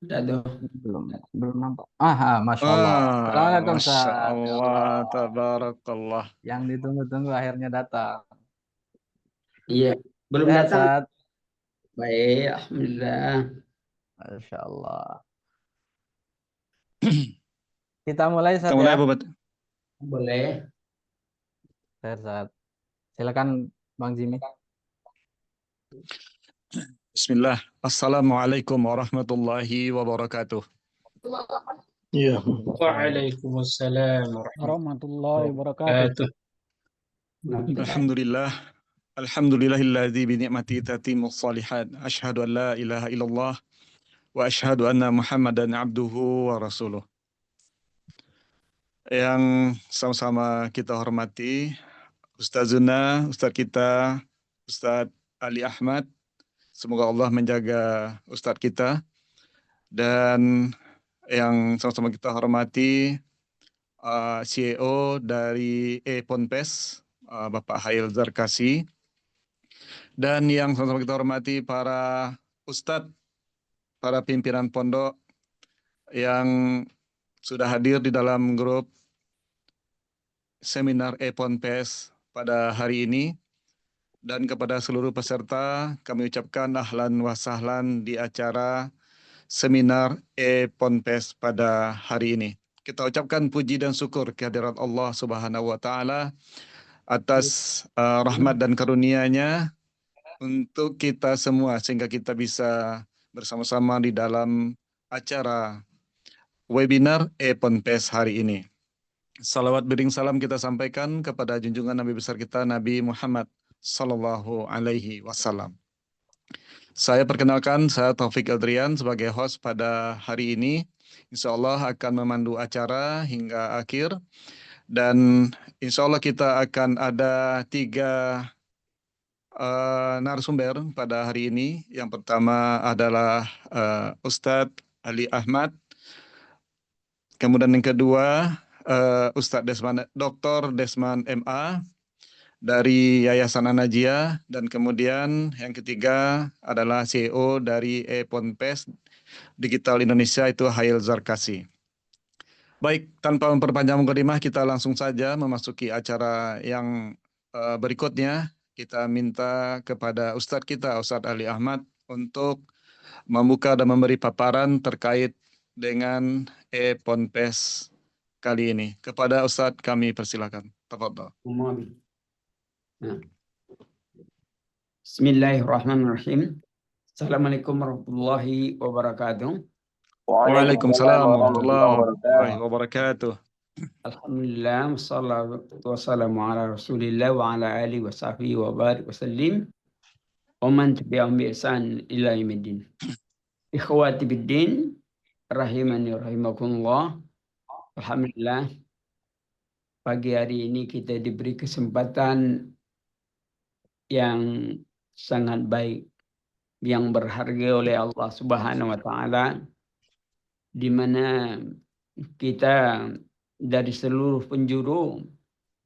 Udah tuh. Belum, belum nampak. Masya Allah. Assalamualaikum, Masya Ustaz. Ya Allah, Allah. tabarakallah. Yang ditunggu-tunggu akhirnya datang. Iya, belum Sehat, datang. Ustaz. Baik, alhamdulillah. Masya Allah. Kita mulai, Kita Ustaz mulai ya. apa, Bat? Boleh. Sehat, Ustaz. Silakan, Bang Jimmy. Bismillah. Assalamualaikum warahmatullahi wabarakatuh. Iya. Waalaikumsalam warahmatullahi Warahmatullahi wabarakatuh. wabarakatuh. Alhamdulillah. Alhamdulillahilladzi bi ni'mati tatimmus shalihat. Asyhadu an la ilaha illallah wa asyhadu anna Muhammadan abduhu wa rasuluh. Yang sama-sama kita hormati Ustazuna, Ustaz kita, Ustaz Ali Ahmad. Semoga Allah menjaga Ustadz kita. Dan yang sama-sama kita hormati CEO dari Ponpes, Bapak Hail Zarkasi. Dan yang sama-sama kita hormati para Ustadz, para pimpinan pondok yang sudah hadir di dalam grup seminar Ponpes pada hari ini. Dan kepada seluruh peserta, kami ucapkan ahlan wa sahlan di acara seminar Ponpes pada hari ini. Kita ucapkan puji dan syukur kehadirat Allah Subhanahu wa taala atas rahmat dan karunia-Nya untuk kita semua sehingga kita bisa bersama-sama di dalam acara webinar Ponpes hari ini. Salawat bering salam kita sampaikan kepada junjungan Nabi besar kita Nabi Muhammad sallallahu alaihi wasallam. Saya perkenalkan, saya Taufik Eldrian sebagai host pada hari ini. Insya Allah akan memandu acara hingga akhir. Dan insya Allah kita akan ada 3 narasumber pada hari ini. Yang pertama adalah Ustadz Ali Ahmad. Kemudian yang kedua Ustadz Dr. Desman MA dari Yayasan An-Najiyah, dan kemudian yang ketiga adalah CEO dari Ponpes Digital Indonesia, itu Hail Zarkasi. Baik, tanpa memperpanjang mukadimah, kita langsung saja memasuki acara yang berikutnya. Kita minta kepada Ustadz kita, Ustadz Ali Ahmad, untuk membuka dan memberi paparan terkait dengan Ponpes kali ini. Kepada Ustadz kami persilakan. Tafadhol. Nah. Bismillahirrahmanirrahim. Assalamualaikum warahmatullahi wabarakatuh. Waalaikumsalam warahmatullahi wabarakatuh. Alhamdulillah, wassalatu wassalamu ala rasulillah wa ala alihi wa sahbihi wa barik wa sallim. Wa man tabi'ahum bi ihsan ila yaumiddin. Ikhwati biddin, rahimani rahimakumullah. Alhamdulillah, pagi hari ini kita diberi kesempatan yang sangat baik, yang berharga oleh Allah Subhanahu wa taala, di mana kita dari seluruh penjuru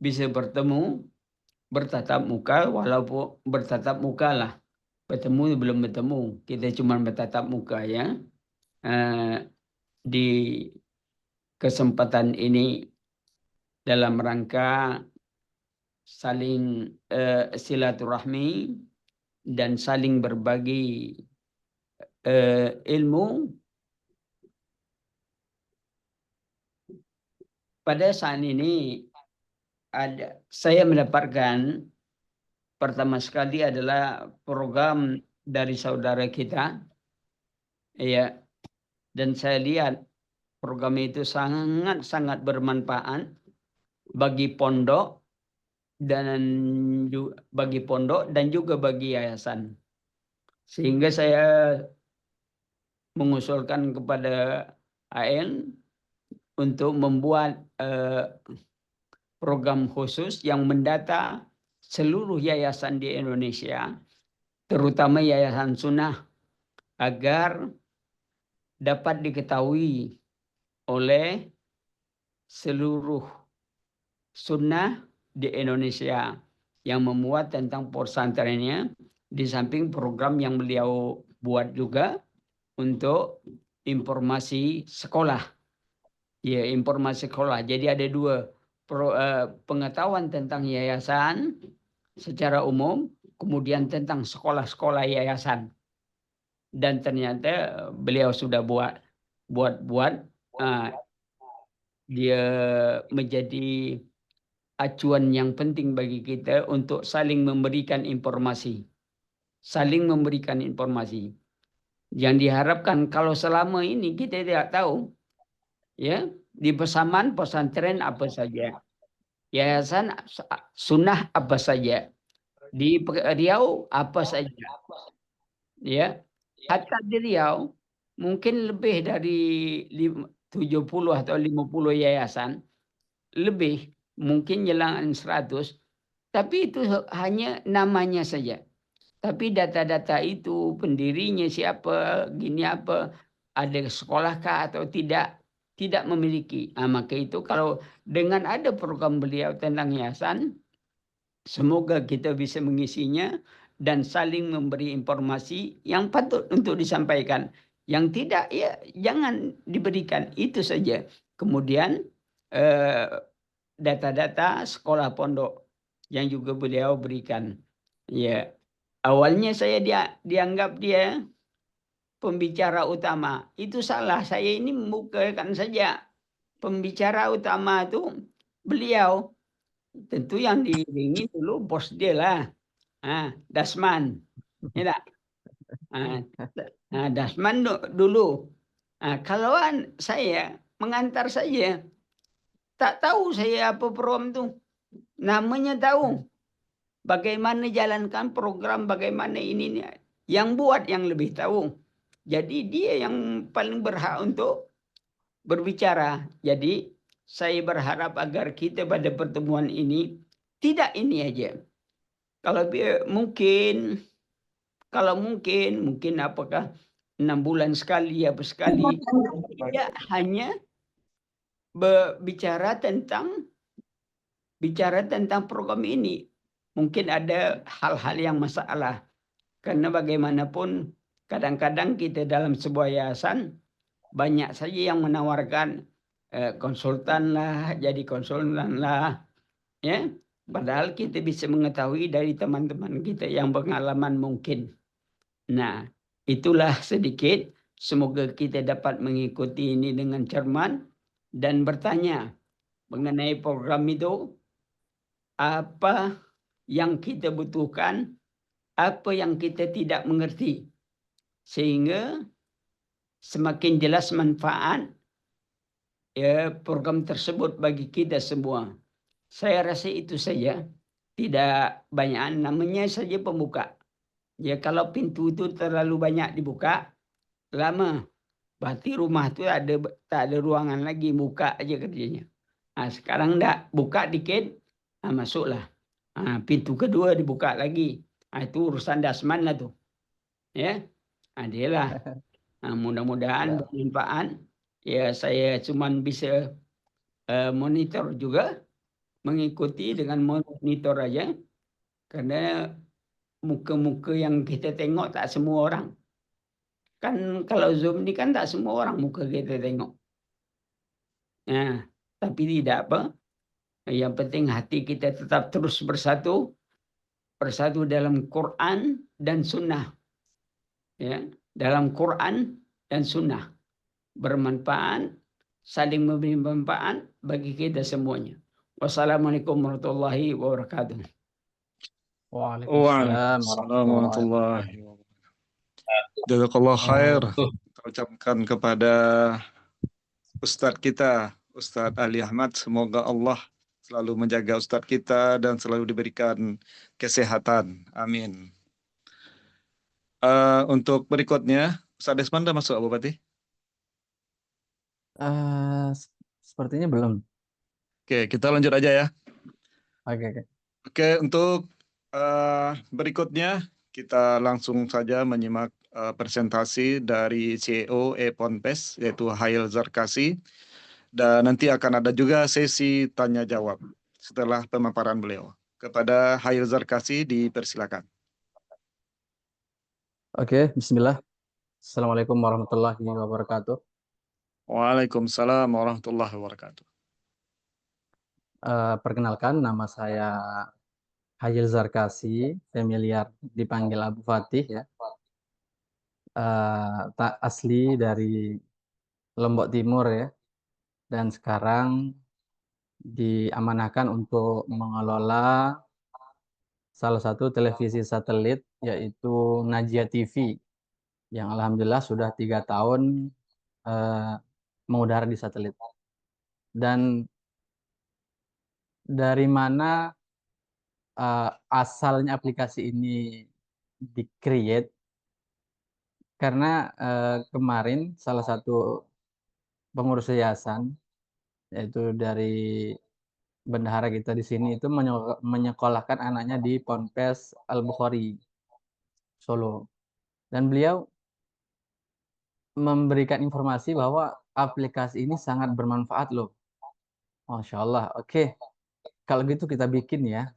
bisa bertemu, bertatap muka, walaupun bertatap muka lah. Bertemu belum bertemu, kita cuma bertatap muka ya. Di kesempatan ini dalam rangka saling silaturahmi dan saling berbagi ilmu. Pada saat ini saya mendapatkan pertama sekali adalah program dari saudara kita, ya, dan saya lihat program itu sangat bermanfaat bagi pondok dan juga bagi yayasan, sehingga saya mengusulkan kepada AN untuk membuat program khusus yang mendata seluruh yayasan di Indonesia, terutama yayasan sunnah, agar dapat diketahui oleh seluruh sunnah di Indonesia yang memuat tentang pesantrennya, di samping program yang beliau buat juga untuk informasi sekolah. Ya, informasi sekolah. Jadi ada dua pengetahuan tentang yayasan secara umum, kemudian tentang sekolah-sekolah yayasan. Dan ternyata beliau sudah buat dia menjadi acuan yang penting bagi kita untuk saling memberikan informasi. Saling memberikan informasi. Yang diharapkan kalau selama ini kita tidak tahu, ya, di Besaman pesantren apa saja, yayasan sunnah apa saja, di Riau apa saja, ya, hatta di Riau mungkin lebih dari 70 atau 50 yayasan, lebih mungkin nyelang 100, tapi itu hanya namanya saja. Tapi data-data itu pendirinya siapa, gini apa, ada sekolahkah atau tidak memiliki. Maka itu kalau dengan ada program beliau tentang yayasan, semoga kita bisa mengisinya dan saling memberi informasi yang patut untuk disampaikan. Yang tidak, ya jangan diberikan, itu saja. Kemudian data-data sekolah pondok yang juga beliau berikan. Ya, awalnya saya dianggap dia pembicara utama. Itu salah. Saya ini membukakan saja. Pembicara utama itu beliau. Tentu yang diiringi dulu bos dia lah. Dasman. Ya, Dasman dulu. Kalau saya mengantar saja. Tak tahu saya apa program itu. Namanya tahu. Bagaimana jalankan program, bagaimana ini. Yang buat yang lebih tahu. Jadi dia yang paling berhak untuk berbicara. Jadi saya berharap agar kita pada pertemuan ini tidak ini aja. Kalau mungkin apakah 6 bulan sekali apa sekali, tidak hanya bicara tentang program ini. Mungkin ada hal-hal yang masalah. Karena bagaimanapun kadang-kadang kita dalam sebuah yayasan banyak saja yang menawarkan konsultan lah, jadi konsultan lah, ya. Padahal kita bisa mengetahui dari teman-teman kita yang pengalaman mungkin. Nah, itulah sedikit. Semoga kita dapat mengikuti ini dengan cermat dan bertanya mengenai program itu, apa yang kita butuhkan, apa yang kita tidak mengerti. Sehingga semakin jelas manfaat program tersebut bagi kita semua. Saya rasa itu saja. Tidak banyak, namanya saja pembuka. Ya, kalau pintu itu terlalu banyak dibuka, lama. Berarti rumah itu tak ada ruangan lagi, buka aja kerjanya. Sekarang enggak, buka dikit, masuklah. Pintu kedua dibuka lagi. Itu urusan Dasman lah tuh. Ya, dialah. Mudah-mudahan bermanfaat. Ya, saya cuman bisa monitor juga, mengikuti dengan monitor aja. Karena muka-muka yang kita tengok tak semua orang. Kan kalau Zoom ini kan tak semua orang muka kita tengok. Tapi tidak apa. Yang penting hati kita tetap terus bersatu dalam Quran dan Sunnah. Ya, dalam Quran dan Sunnah. Bermanfaat, saling memberi manfaat bagi kita semuanya. Wassalamualaikum warahmatullahi wabarakatuh. Waalaikumsalam warahmatullahi wabarakatuh. Jazakallah khair. Kita ucapkan kepada Ustadz kita, Ustadz Ali Ahmad. Semoga Allah selalu menjaga Ustadz kita dan selalu diberikan kesehatan. Amin. Untuk berikutnya, Ustadz Desman sudah masuk, Abu Bati? Sepertinya belum. Oke, kita lanjut aja ya. Oke. Untuk berikutnya kita langsung saja menyimak presentasi dari CEO Ponpes, yaitu Hail Zarkasi, dan nanti akan ada juga sesi tanya jawab setelah pemaparan beliau. Kepada Hail Zarkasi dipersilakan. Oke, bismillah. Assalamualaikum warahmatullahi wabarakatuh. Waalaikumsalam warahmatullahi wabarakatuh. Perkenalkan, nama saya Hayil Zarkasi, familiar dipanggil Abu Fatih ya. Tak asli dari Lombok Timur ya, dan sekarang diamanahkan untuk mengelola salah satu televisi satelit yaitu Najia TV yang alhamdulillah sudah 3 tahun eh, mengudara di satelit. Dan dari mana asalnya aplikasi ini di-create? Karena kemarin salah satu pengurus yayasan, yaitu dari bendahara kita di sini itu menyekolahkan anaknya di Ponpes Al-Bukhari Solo, dan beliau memberikan informasi bahwa aplikasi ini sangat bermanfaat loh. Masya Allah, oke, kalau gitu kita bikin ya.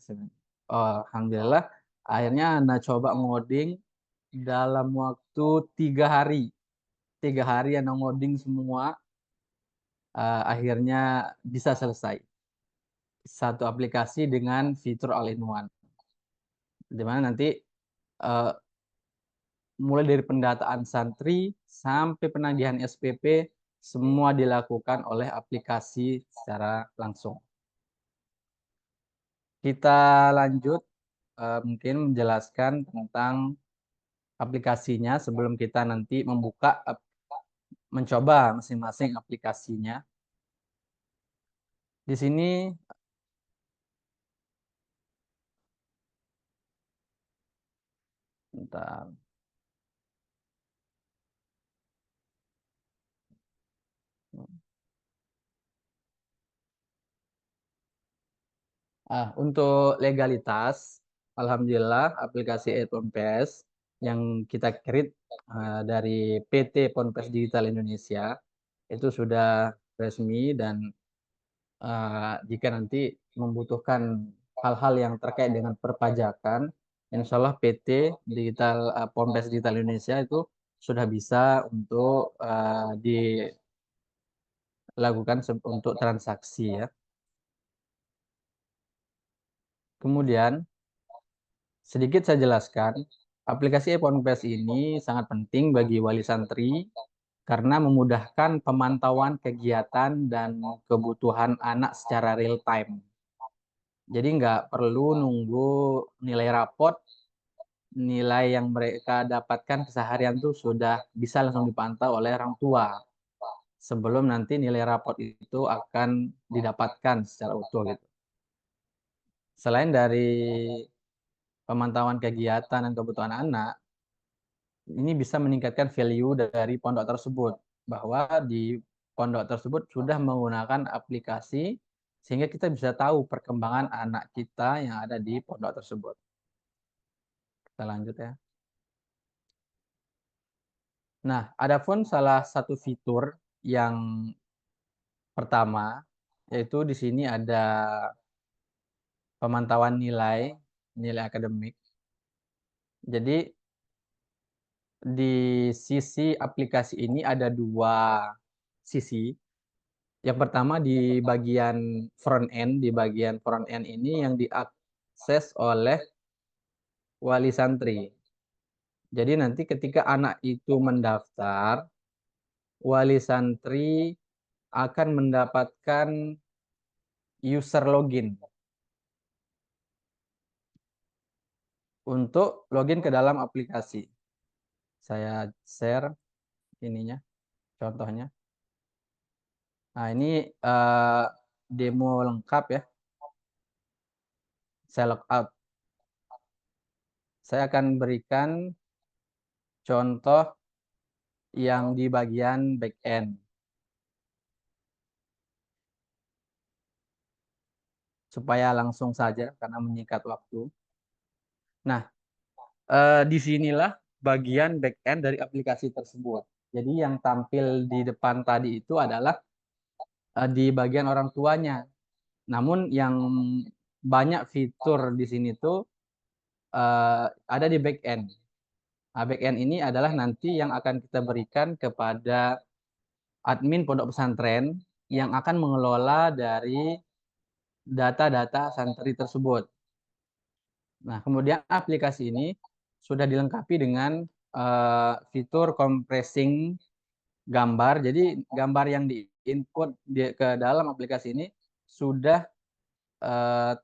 Oh, alhamdulillah, akhirnya Anda coba ngoding dalam waktu 3 hari. 3 hari Anda ngoding semua, akhirnya bisa selesai. Satu aplikasi dengan fitur all-in-one. Di mana nanti uh, mulai dari pendataan santri sampai penagihan SPP semua dilakukan oleh aplikasi secara langsung. Kita lanjut mungkin menjelaskan tentang aplikasinya sebelum kita nanti mencoba masing-masing aplikasinya. Di sini bentar. Untuk legalitas, alhamdulillah aplikasi e-Ponpes yang kita create dari PT Ponpes Digital Indonesia itu sudah resmi, dan jika nanti membutuhkan hal-hal yang terkait dengan perpajakan, insya Allah PT Ponpes Digital Indonesia itu sudah bisa untuk dilakukan untuk transaksi ya. Kemudian sedikit saya jelaskan, aplikasi e-Ponpes ini sangat penting bagi wali santri karena memudahkan pemantauan kegiatan dan kebutuhan anak secara real time. Jadi nggak perlu nunggu nilai rapot, nilai yang mereka dapatkan keseharian tuh sudah bisa langsung dipantau oleh orang tua sebelum nanti nilai rapot itu akan didapatkan secara utuh gitu. Selain dari pemantauan kegiatan dan kebutuhan anak, ini bisa meningkatkan value dari pondok tersebut, bahwa di pondok tersebut sudah menggunakan aplikasi sehingga kita bisa tahu perkembangan anak kita yang ada di pondok tersebut. Kita lanjut ya. Nah, adapun salah satu fitur yang pertama, yaitu di sini ada pemantauan nilai akademik. Jadi di sisi aplikasi ini ada 2 sisi. Yang pertama di bagian front end. Di bagian front end ini yang diakses oleh wali santri. Jadi nanti ketika anak itu mendaftar, wali santri akan mendapatkan user login untuk login ke dalam aplikasi. Saya share ininya, contohnya. Nah, ini demo lengkap ya. Saya log out. Saya akan berikan contoh yang di bagian back end supaya langsung saja karena menyingkat waktu. Nah, disinilah bagian back end dari aplikasi tersebut. Jadi yang tampil di depan tadi itu adalah di bagian orang tuanya. Namun yang banyak fitur di sini tuh ada di back end. Nah, backend ini adalah nanti yang akan kita berikan kepada admin pondok pesantren yang akan mengelola dari data-data santri tersebut. Nah, kemudian aplikasi ini sudah dilengkapi dengan fitur compressing gambar. Jadi gambar yang diinput ke dalam aplikasi ini sudah eh,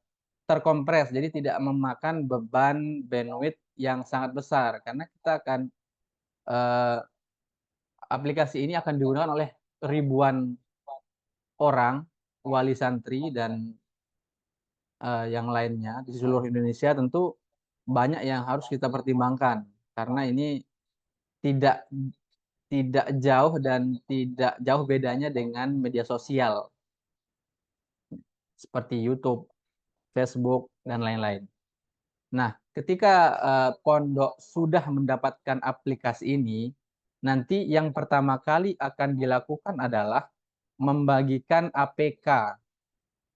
terkompres, jadi tidak memakan beban bandwidth yang sangat besar karena kita akan aplikasi ini akan digunakan oleh ribuan orang, wali santri dan yang lainnya di seluruh Indonesia. Tentu banyak yang harus kita pertimbangkan karena ini tidak tidak jauh dan tidak jauh bedanya dengan media sosial seperti YouTube, Facebook dan lain-lain. Nah, ketika pondok sudah mendapatkan aplikasi ini, nanti yang pertama kali akan dilakukan adalah membagikan APK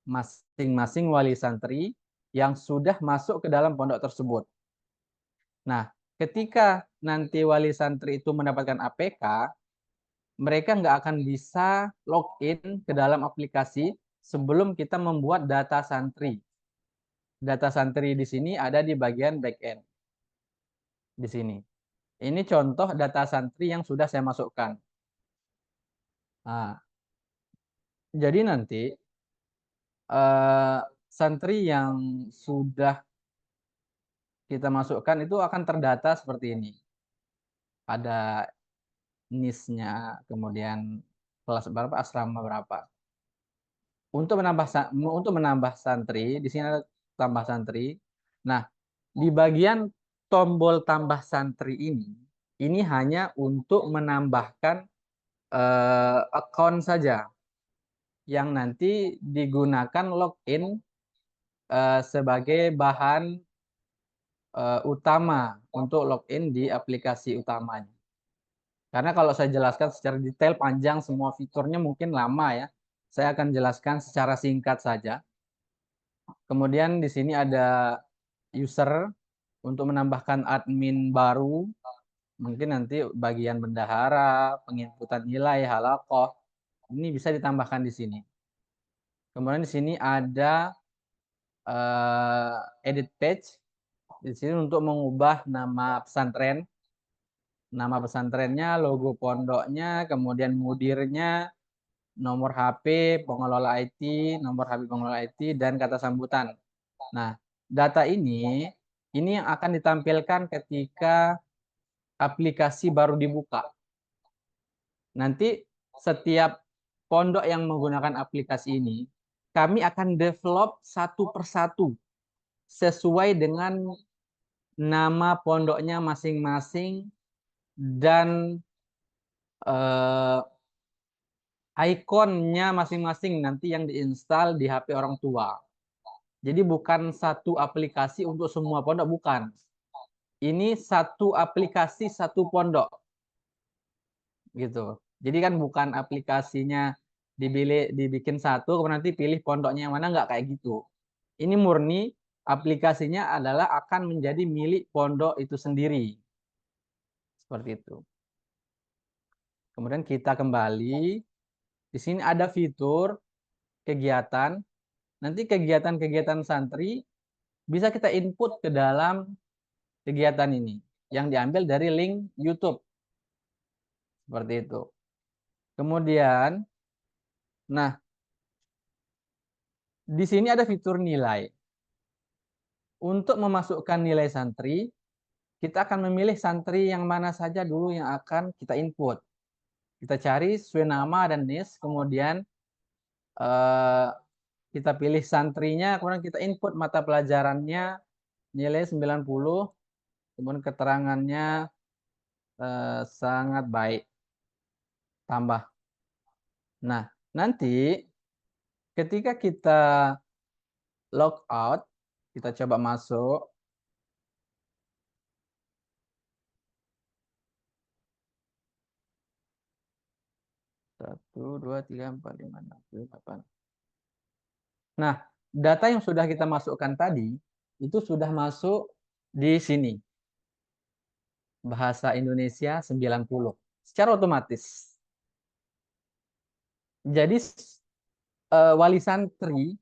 masing-masing wali santri yang sudah masuk ke dalam pondok tersebut. Nah, ketika nanti wali santri itu mendapatkan APK, mereka nggak akan bisa login ke dalam aplikasi sebelum kita membuat data santri. Data santri di sini ada di bagian backend. Di sini. Ini contoh data santri yang sudah saya masukkan. Nah, jadi nanti santri yang sudah kita masukkan itu akan terdata seperti ini. Ada NIS-nya, kemudian kelas berapa, asrama berapa. Untuk menambah santri, di sini ada tambah santri. Nah, di bagian tombol tambah santri ini hanya untuk menambahkan account saja yang nanti digunakan login sebagai bahan utama untuk login di aplikasi utamanya. Karena kalau saya jelaskan secara detail panjang semua fiturnya mungkin lama ya. Saya akan jelaskan secara singkat saja. Kemudian di sini ada user untuk menambahkan admin baru. Mungkin nanti bagian bendahara, penginputan nilai, halakoh. Ini bisa ditambahkan di sini. Kemudian di sini ada edit page. Di sini untuk mengubah nama pesantren. Nama pesantrennya, logo pondoknya, kemudian mudirnya, nomor HP pengelola IT, nomor HP pengelola IT, dan kata sambutan. Nah, data ini yang akan ditampilkan ketika aplikasi baru dibuka. Nanti setiap pondok yang menggunakan aplikasi ini, kami akan develop satu persatu sesuai dengan nama pondoknya masing-masing dan ikonnya masing-masing nanti yang diinstal di HP orang tua. Jadi bukan satu aplikasi untuk semua pondok, bukan. Ini satu aplikasi satu pondok. Gitu. Jadi kan bukan aplikasinya dibikin satu, kemudian nanti pilih pondoknya yang mana, nggak kayak gitu. Ini murni aplikasinya adalah akan menjadi milik pondok itu sendiri. Seperti itu. Kemudian kita kembali. Di sini ada fitur kegiatan. Nanti kegiatan-kegiatan santri bisa kita input ke dalam kegiatan ini yang diambil dari link YouTube. Seperti itu. Kemudian, nah, di sini ada fitur nilai. Untuk memasukkan nilai santri, kita akan memilih santri yang mana saja dulu yang akan kita input. Kita cari sesuai nama dan NIS, kemudian kita pilih santrinya, kemudian kita input mata pelajarannya, nilai 90, kemudian keterangannya sangat baik, tambah. Nah, nanti ketika kita log out, kita coba masuk. Satu, dua, tiga, empat, lima, enam, tujuh, delapan. Nah, data yang sudah kita masukkan tadi, itu sudah masuk di sini. bahasa Indonesia 90 secara otomatis. Jadi wali santri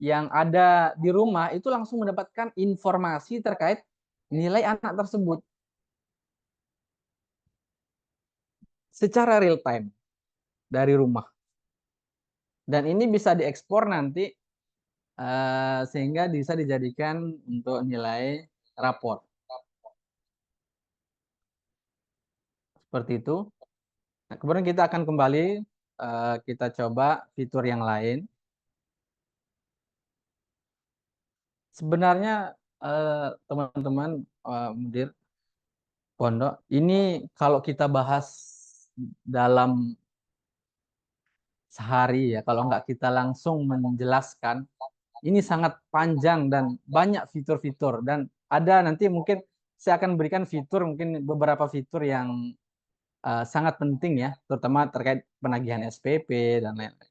yang ada di rumah itu langsung mendapatkan informasi terkait nilai anak tersebut secara real time dari rumah. Dan ini bisa diekspor nanti sehingga bisa dijadikan untuk nilai rapor. Seperti itu. Nah, kemudian kita akan kembali kita coba fitur yang lain. Sebenarnya teman-teman mudir pondok, ini kalau kita bahas dalam sehari ya, kalau nggak kita langsung menjelaskan, ini sangat panjang dan banyak fitur-fitur, dan ada nanti mungkin saya akan berikan fitur, mungkin beberapa fitur yang sangat penting ya, terutama terkait penagihan SPP dan lain-lain.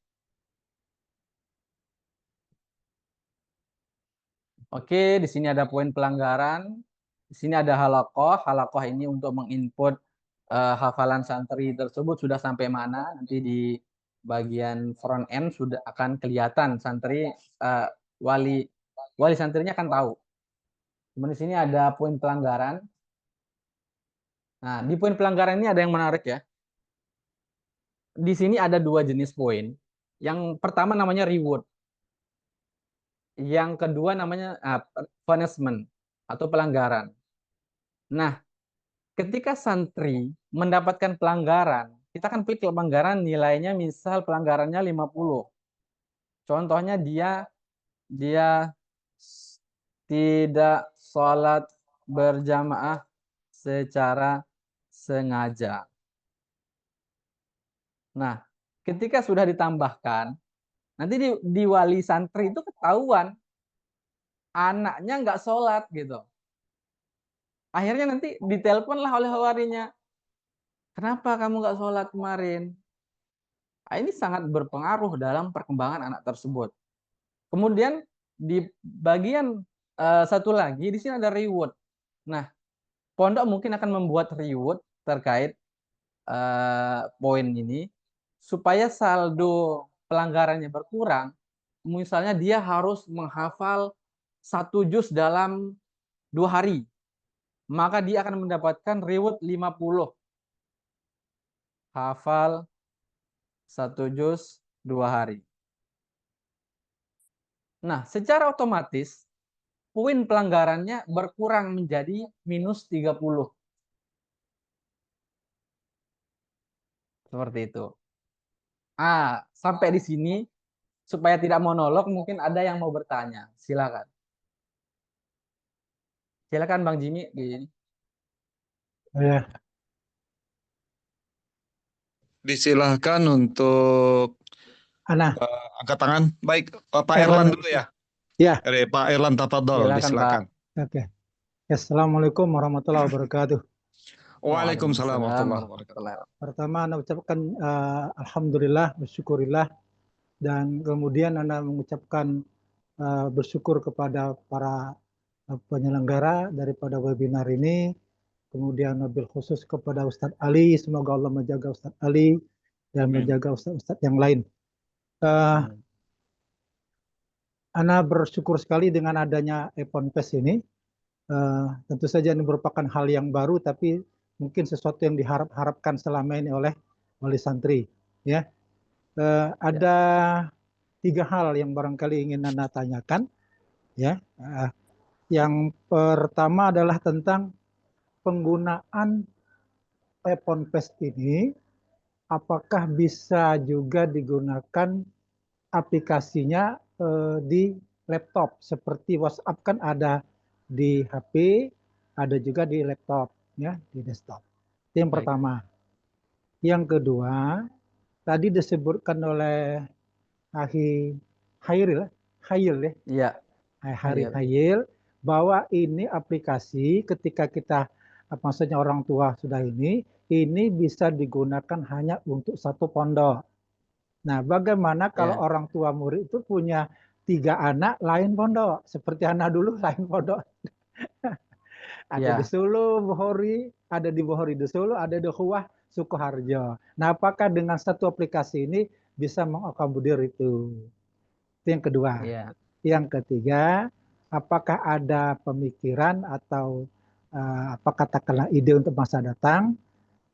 Oke, di sini ada poin pelanggaran. Di sini ada halakoh. Halakoh ini untuk menginput hafalan santri tersebut sudah sampai mana. Nanti di bagian front end sudah akan kelihatan santri wali santrinya akan tahu. Kemudian di sini ada poin pelanggaran. Nah, di poin pelanggaran ini ada yang menarik ya. Di sini ada dua jenis poin. Yang pertama namanya reward. Yang kedua namanya punishment atau pelanggaran. Nah, ketika santri mendapatkan pelanggaran, kita akan pilih pelanggaran nilainya misal pelanggarannya 50. Contohnya dia tidak sholat berjamaah secara sengaja. Nah, ketika sudah ditambahkan, nanti di wali santri itu ketahuan anaknya nggak sholat gitu. Akhirnya nanti diteleponlah oleh walinya. Kenapa kamu nggak sholat kemarin? Nah, ini sangat berpengaruh dalam perkembangan anak tersebut. Kemudian di bagian satu lagi di sini ada reward. Nah, pondok mungkin akan membuat reward terkait poin ini supaya saldo pelanggarannya berkurang. Misalnya dia harus menghafal 1 juz dalam 2 hari, maka dia akan mendapatkan reward 50. Hafal 1 juz 2 hari. Nah, secara otomatis poin pelanggarannya berkurang menjadi minus 30. Seperti itu. Sampai di sini supaya tidak monolog, mungkin ada yang mau bertanya. Silakan. Silakan Bang Jimmy. Ya, Disilahkan untuk Ana, angkat tangan. Baik, Pak Erlan. Erlan dulu ya. Ya. Pak Erlan tafadhol, Silakan, disilakan. Oke. Assalamualaikum warahmatullahi wabarakatuh. Waalaikumsalam warahmatullahi wabarakatuh. Pertama, Anda ucapkan alhamdulillah, bersyukurillah, dan kemudian Anda mengucapkan bersyukur kepada para penyelenggara daripada webinar ini, kemudian wabil khusus kepada Ustadz Ali, semoga Allah menjaga Ustadz Ali dan menjaga Ustadz yang lain. Ana bersyukur sekali dengan adanya e-Ponpes ini. Tentu saja ini merupakan hal yang baru, tapi mungkin sesuatu yang diharapkan selama ini oleh wali santri. Ya, ada 3 hal yang barangkali ingin Ana tanyakan. Ya, yang pertama adalah tentang penggunaan e-Ponpes ini. Apakah bisa juga digunakan aplikasinya di laptop, seperti WhatsApp kan ada di HP, ada juga di laptop, ya, di desktop. Itu yang pertama. Yang kedua, tadi disebutkan oleh Hairil ya, Hairil, bahwa ini aplikasi ketika kita, maksudnya orang tua sudah ini bisa digunakan hanya untuk satu pondok. Nah, bagaimana kalau orang tua murid itu punya 3 anak lain pondok, seperti anak dulu lain pondok. Ada di Ya, Solo, Bohori, ada di Bohori di Solo, ada di Huah, Sukoharjo. Nah, apakah dengan satu aplikasi ini bisa mengakomodir itu? Itu yang kedua. ya. Yang ketiga, apakah ada pemikiran atau apa katakanlah ide untuk masa datang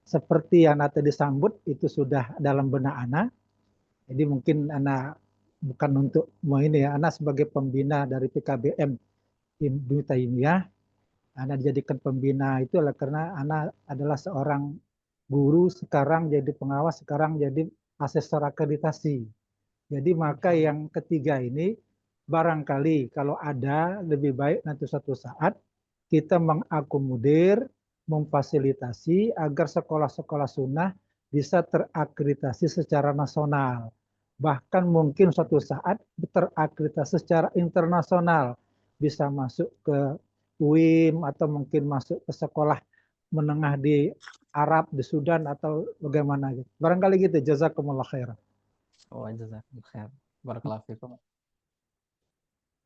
seperti yang nanti disambut itu sudah dalam benak anak. Jadi mungkin anak bukan untuk mau ini ya, anak sebagai pembina dari PKBM Ibnu Taimiyah, anak dijadikan pembina itu adalah karena anak adalah seorang guru, sekarang jadi pengawas, sekarang jadi asesor akreditasi. Jadi maka yang ketiga ini barangkali kalau ada lebih baik nanti suatu saat kita mengakomodir, memfasilitasi agar sekolah-sekolah sunnah bisa terakreditasi secara nasional. Bahkan mungkin suatu saat terakreditasi secara internasional. Bisa masuk ke UIM atau mungkin masuk ke sekolah menengah di Arab, di Sudan atau bagaimana gitu. Barangkali gitu, jazakumullah khairan. Oh, jazakallahu khair. Barakallahu fikum.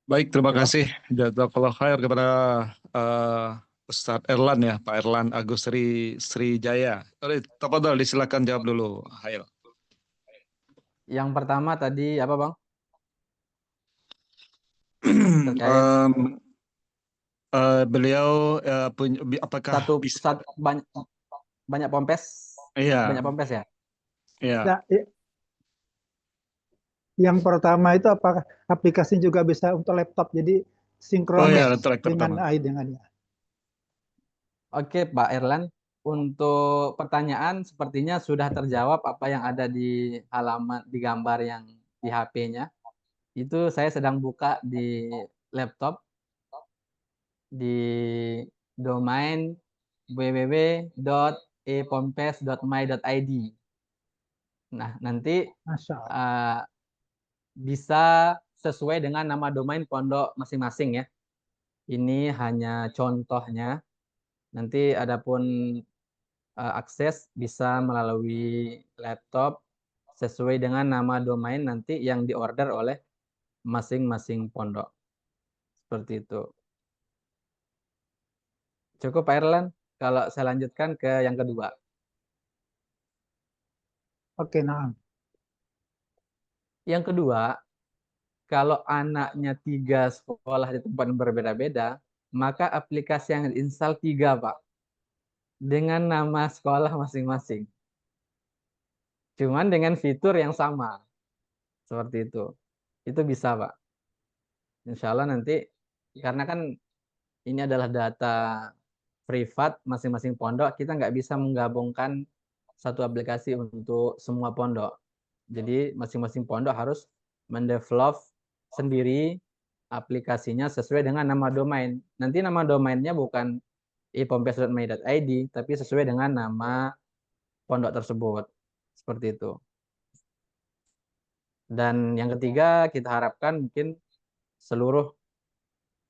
Baik, terima Ya, Bang. kasih jazakallah khair kepada Ustadz Erlan ya, Pak Erlan Agus Srijaya. Tafadhol, disilakan jawab dulu. Hayo. Yang pertama tadi apa, Bang? Terkait Em, beliau apakah bisa? banyak banyak pompes, Iya, banyak pompes ya? iya. Nah, yang pertama itu apakah aplikasi juga bisa untuk laptop, jadi Oh ya, sinkronis laptop dengan pertama. AI dengannya. Oke, Pak Erlan. Untuk pertanyaan sepertinya sudah terjawab apa yang ada di halaman di gambar yang di HP-nya. Itu saya sedang buka di laptop di domain www.epompes.my.id. Nah, nanti Masya Allah. bisa sesuai dengan nama domain pondok masing-masing ya. Ini hanya contohnya. Nanti adapun akses bisa melalui laptop sesuai dengan nama domain nanti yang diorder oleh masing-masing pondok. Seperti itu. Cukup Pak Erlan, kalau saya lanjutkan ke yang kedua. Oke, nah. Yang kedua, kalau anaknya 3 sekolah di tempat yang berbeda-beda, maka aplikasi yang diinstal 3, Pak. Dengan nama sekolah masing-masing. Cuman dengan fitur yang sama. Seperti itu. Itu bisa, Pak. Insya Allah nanti, karena kan ini adalah data privat masing-masing pondok, kita nggak bisa menggabungkan satu aplikasi untuk semua pondok. Jadi masing-masing pondok harus mendevelop sendiri aplikasinya sesuai dengan nama domain. Nanti nama domainnya bukan epompes.my.id, tapi sesuai dengan nama pondok tersebut. Seperti itu. Dan yang ketiga, kita harapkan mungkin seluruh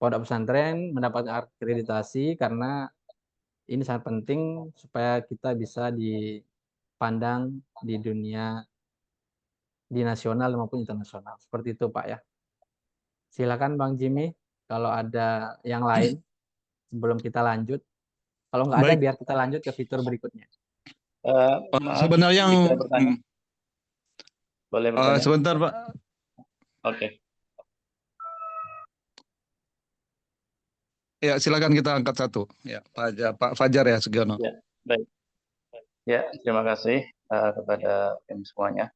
pondok pesantren mendapatkan akreditasi karena ini sangat penting supaya kita bisa dipandang di dunia, di nasional maupun internasional. Seperti itu, Pak ya. Silakan Bang Jimmy, kalau ada yang lain sebelum kita lanjut. Kalau nggak ada, Baik. biar kita lanjut ke fitur berikutnya. Maaf, Sebenarnya yang bisa bertanya? Boleh bertanya? sebentar Pak. Oke. Ya, silakan kita angkat satu. Ya, Pak Fajar ya Sugiono. Ya, baik. Ya, terima kasih kepada tim semuanya.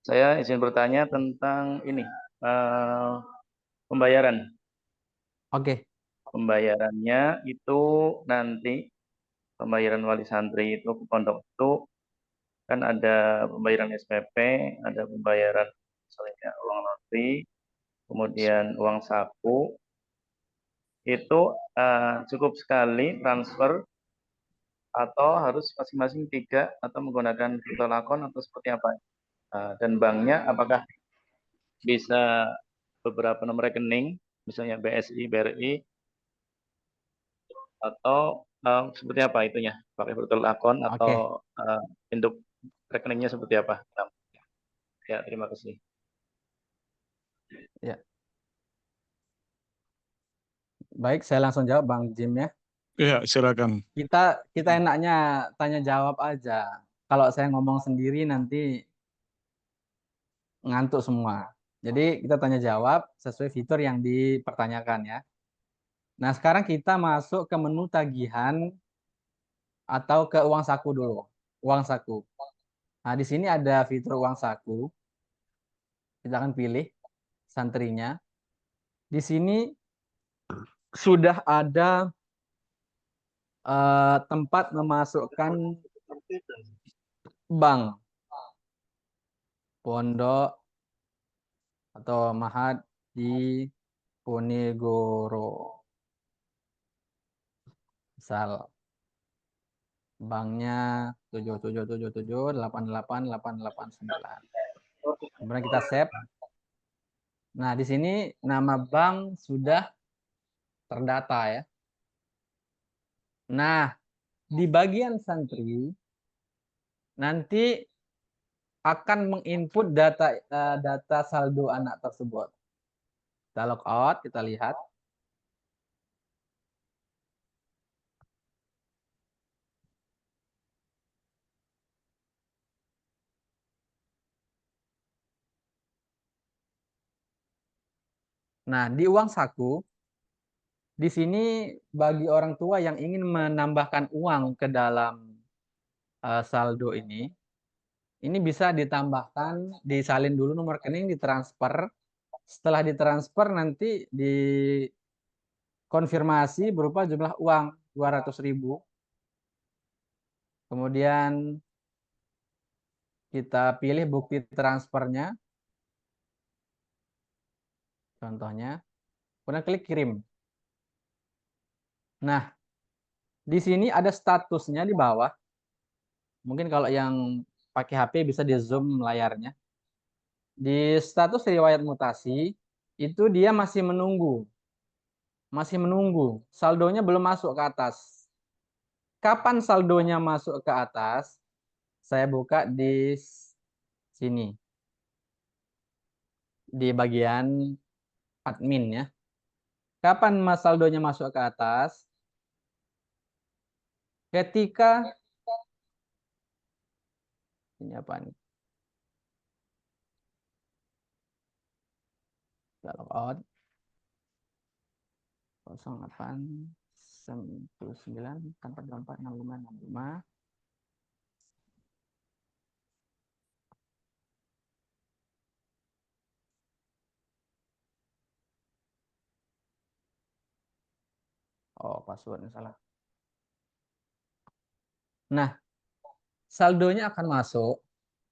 Saya izin bertanya tentang ini, pembayaran. Oke. Pembayarannya itu nanti, pembayaran wali santri itu ke pondok itu, kan ada pembayaran SPP, ada pembayaran misalnya uang laundry, kemudian uang saku, itu cukup sekali transfer atau harus masing-masing 3 atau menggunakan virtual account atau seperti apa? Dan banknya apakah bisa beberapa nomor rekening, misalnya BSI, BRI, atau seperti apa itunya? Pakai virtual account Oke. atau induk rekeningnya seperti apa? Ya, terima kasih. Ya. Baik, saya langsung jawab Bang Jim ya. Ya, silakan. Kita enaknya tanya jawab aja. Kalau saya ngomong sendiri nanti ngantuk semua. Jadi kita tanya jawab sesuai fitur yang dipertanyakan ya. Nah, sekarang kita masuk ke menu tagihan atau ke uang saku dulu. Uang saku. Nah, di sini ada fitur uang saku. Kita akan pilih santrinya. Di sini sudah ada tempat memasukkan bank, pondok atau mahat di Ponegoro. Misal banknya 7777888889. Kemudian kita save. Nah, di sini nama bank sudah terdata ya. Nah, di bagian santri nanti akan menginput data saldo anak tersebut. Kita log out, kita lihat. Nah, di uang saku, di sini bagi orang tua yang ingin menambahkan uang ke dalam saldo ini bisa ditambahkan, disalin dulu nomor rekening, ditransfer. Setelah ditransfer nanti dikonfirmasi berupa jumlah uang 200.000. Kemudian kita pilih bukti transfernya. Contohnya, kemudian klik kirim. Nah, di sini ada statusnya di bawah. Mungkin kalau yang pakai HP bisa di zoom layarnya. Di status riwayat mutasi, itu dia masih menunggu. Masih menunggu. Saldonya belum masuk ke atas. Kapan saldonya masuk ke atas? Saya buka di sini. Di bagian admin ya. Kapan saldonya masuk ke atas? Ketika ini apa nih? Kita log out. 0899446565. Oh, passwordnya salah. Nah, saldonya akan masuk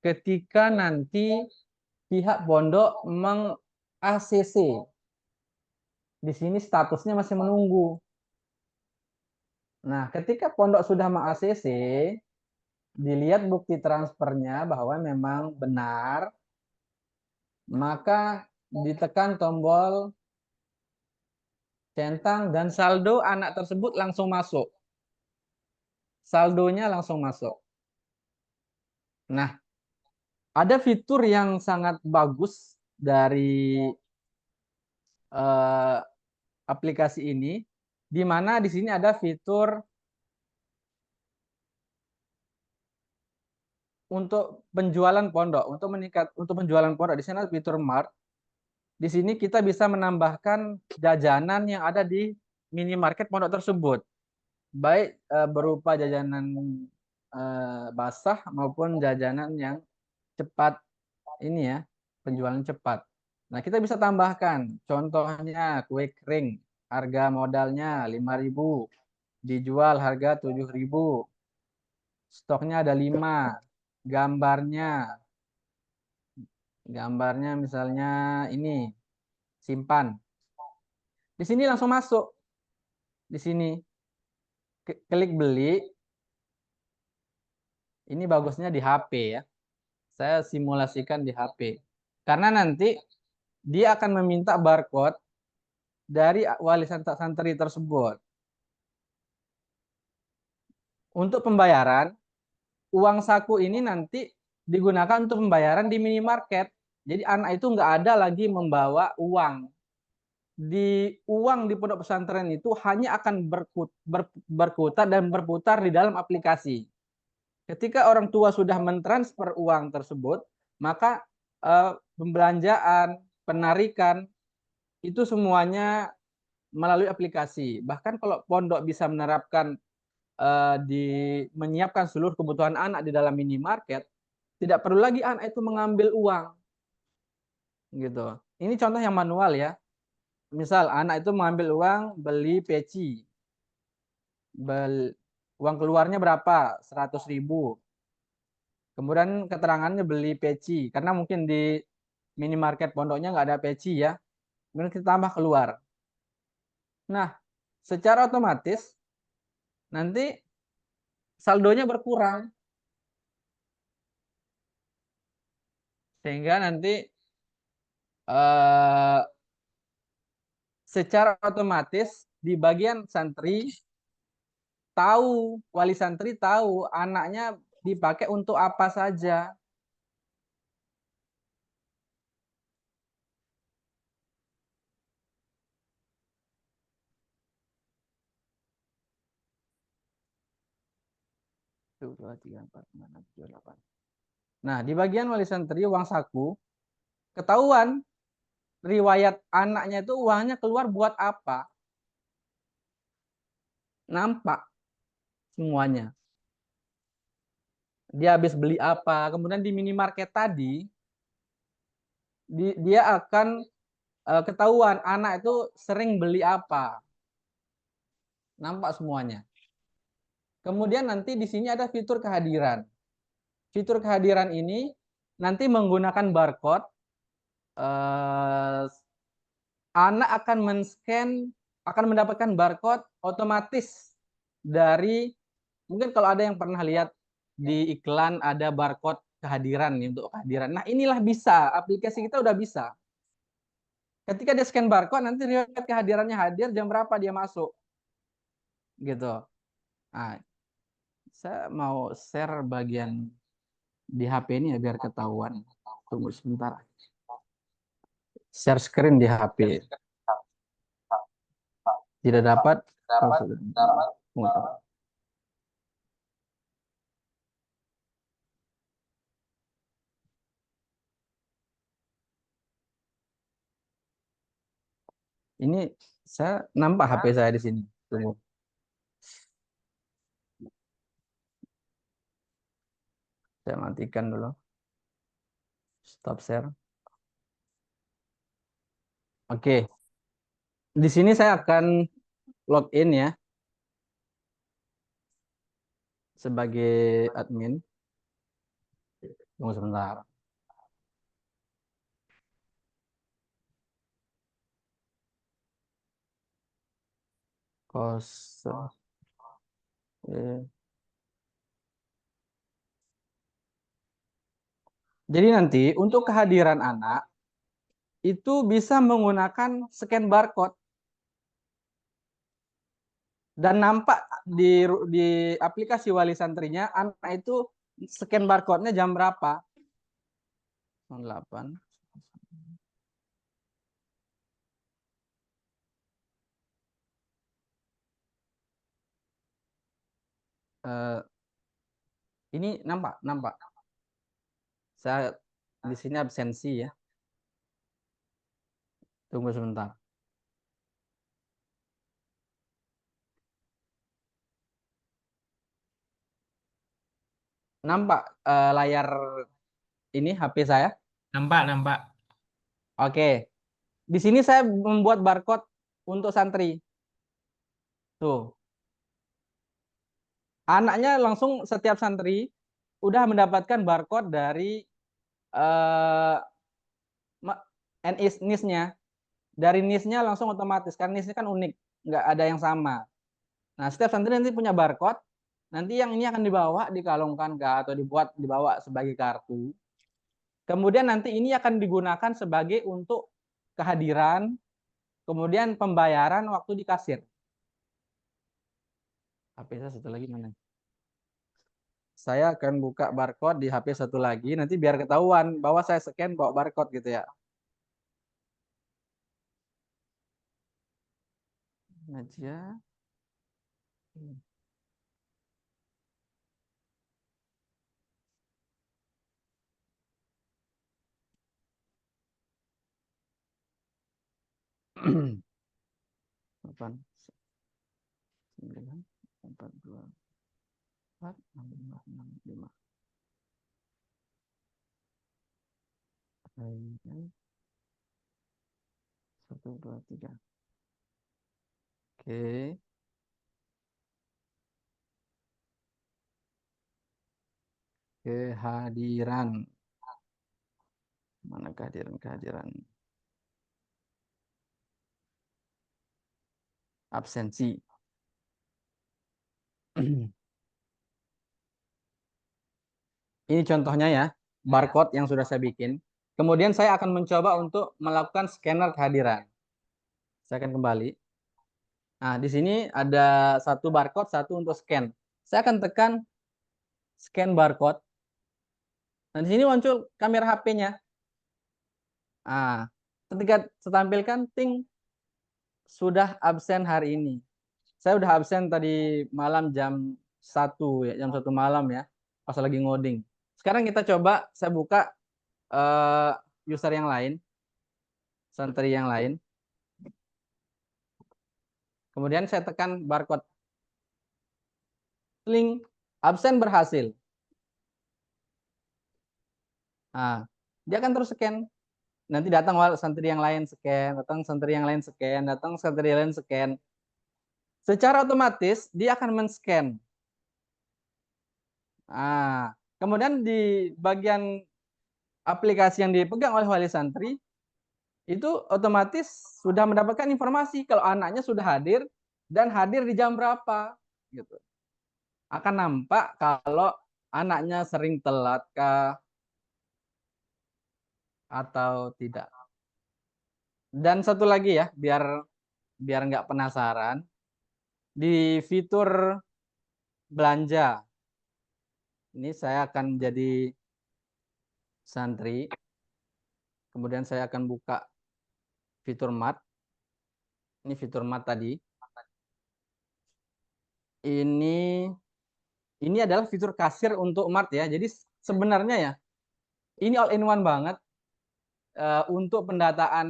ketika nanti pihak pondok meng-ACC. Di sini statusnya masih menunggu. Nah, ketika pondok sudah meng-ACC, dilihat bukti transfernya bahwa memang benar, maka ditekan tombol centang dan saldo anak tersebut langsung masuk. Saldonya langsung masuk. Nah, ada fitur yang sangat bagus dari aplikasi ini, di mana di sini ada fitur untuk penjualan pondok, untuk penjualan pondok di sana fitur Mart. Di sini kita bisa menambahkan jajanan yang ada di minimarket pondok tersebut, baik berupa jajanan basah maupun jajanan yang cepat ini ya, penjualan cepat. Nah, kita bisa tambahkan, contohnya kue kering, harga modalnya 5.000, dijual harga 7.000, stoknya ada 5, gambarnya misalnya ini, simpan. Di sini langsung masuk. Di sini klik beli. Ini bagusnya di HP ya. Saya simulasikan di HP. Karena nanti dia akan meminta barcode dari wali santri tersebut. Untuk pembayaran, uang saku ini nanti digunakan untuk pembayaran di minimarket. Jadi anak itu nggak ada lagi membawa uang. di uang di pondok pesantren itu hanya akan berkutat dan berputar di dalam aplikasi. Ketika orang tua sudah mentransfer uang tersebut, maka pembelanjaan, penarikan itu semuanya melalui aplikasi. Bahkan kalau pondok bisa menerapkan menyiapkan seluruh kebutuhan anak di dalam minimarket, tidak perlu lagi anak itu mengambil uang. Gitu. Ini contoh yang manual ya. Misal anak itu mengambil uang beli peci. Uang keluarnya berapa? 100.000. Kemudian keterangannya beli peci. Karena mungkin di minimarket pondoknya nggak ada peci ya. Kemudian kita tambah keluar. Nah, secara otomatis nanti saldonya berkurang. Sehingga nanti secara otomatis di bagian santri tahu, wali santri tahu anaknya dipakai untuk apa saja. Nah, di bagian wali santri uang saku ketahuan riwayat anaknya itu uangnya keluar buat apa. Nampak semuanya. Dia habis beli apa, kemudian di minimarket tadi dia akan ketahuan anak itu sering beli apa. Nampak semuanya. Kemudian nanti di sini ada fitur kehadiran. Fitur kehadiran ini nanti menggunakan barcode, anak akan men-scan, akan mendapatkan barcode otomatis dari, mungkin kalau ada yang pernah lihat di iklan ada barcode kehadiran nih, untuk kehadiran. Nah, inilah bisa, aplikasi kita udah bisa. Ketika dia scan barcode, nanti riwayat kehadirannya hadir, jam berapa dia masuk. Gitu. Nah, saya mau share bagian di HP ini ya biar ketahuan. Tunggu sebentar. Share screen di HP. Tidak dapat. Ini saya nampak HP saya di sini. Tunggu. Saya matikan dulu. Stop share. Oke. Di sini saya akan login ya. Sebagai admin. Tunggu sebentar. Kosong. Jadi nanti untuk kehadiran anak itu bisa menggunakan scan barcode dan nampak di aplikasi wali santrinya anak itu scan barcode-nya jam berapa? 08. Ini nampak. Saya di sini absensi ya. Tunggu sebentar. Nampak layar ini HP saya? Nampak. Oke. Di sini saya membuat barcode untuk santri. Tuh. Anaknya langsung setiap santri udah mendapatkan barcode dari NIS-nya. Dari NIS-nya langsung otomatis. Karena NIS-nya kan unik. Nggak ada yang sama. Nah, setiap santri nanti punya barcode. Nanti yang ini akan dibawa, dikalungkan atau dibawa sebagai kartu. Kemudian nanti ini akan digunakan sebagai untuk kehadiran, kemudian pembayaran waktu di kasir. HP saya satu lagi mana? Saya akan buka barcode di HP satu lagi, nanti biar ketahuan bahwa saya scan bawa barcode gitu ya. Najia. Delapan, 9, 4, 2, 4, 6, 5, 6, 5. 1, 2, 3. Oke. Kehadiran. Mana kehadiran? Absensi. Ini contohnya ya, barcode yang sudah saya bikin. Kemudian saya akan mencoba untuk melakukan scanner kehadiran. Saya akan kembali. Nah, di sini ada satu barcode, satu untuk scan. Saya akan tekan scan barcode. Nah, di sini muncul kamera HP-nya. Nah, ketika saya tampilkan, ting, sudah absen hari ini. Saya udah absen tadi malam jam 1 ya, jam 1 malam ya, pas lagi ngoding. Sekarang kita coba, saya buka user yang lain, santri yang lain. Kemudian saya tekan barcode. Link absen berhasil. Nah, dia akan terus scan. Nanti datang santri yang lain scan, datang santri yang lain scan, datang santri yang lain scan. Secara otomatis dia akan men-scan. Nah, kemudian di bagian aplikasi yang dipegang oleh wali santri itu otomatis sudah mendapatkan informasi kalau anaknya sudah hadir dan hadir di jam berapa gitu. Akan nampak kalau anaknya sering telat kah atau tidak. Dan satu lagi ya, biar nggak penasaran, di fitur belanja ini saya akan jadi santri. Kemudian saya akan buka fitur mat. Ini fitur mat tadi. Ini adalah fitur kasir untuk mat ya. Jadi sebenarnya ya, ini all in one banget untuk pendataan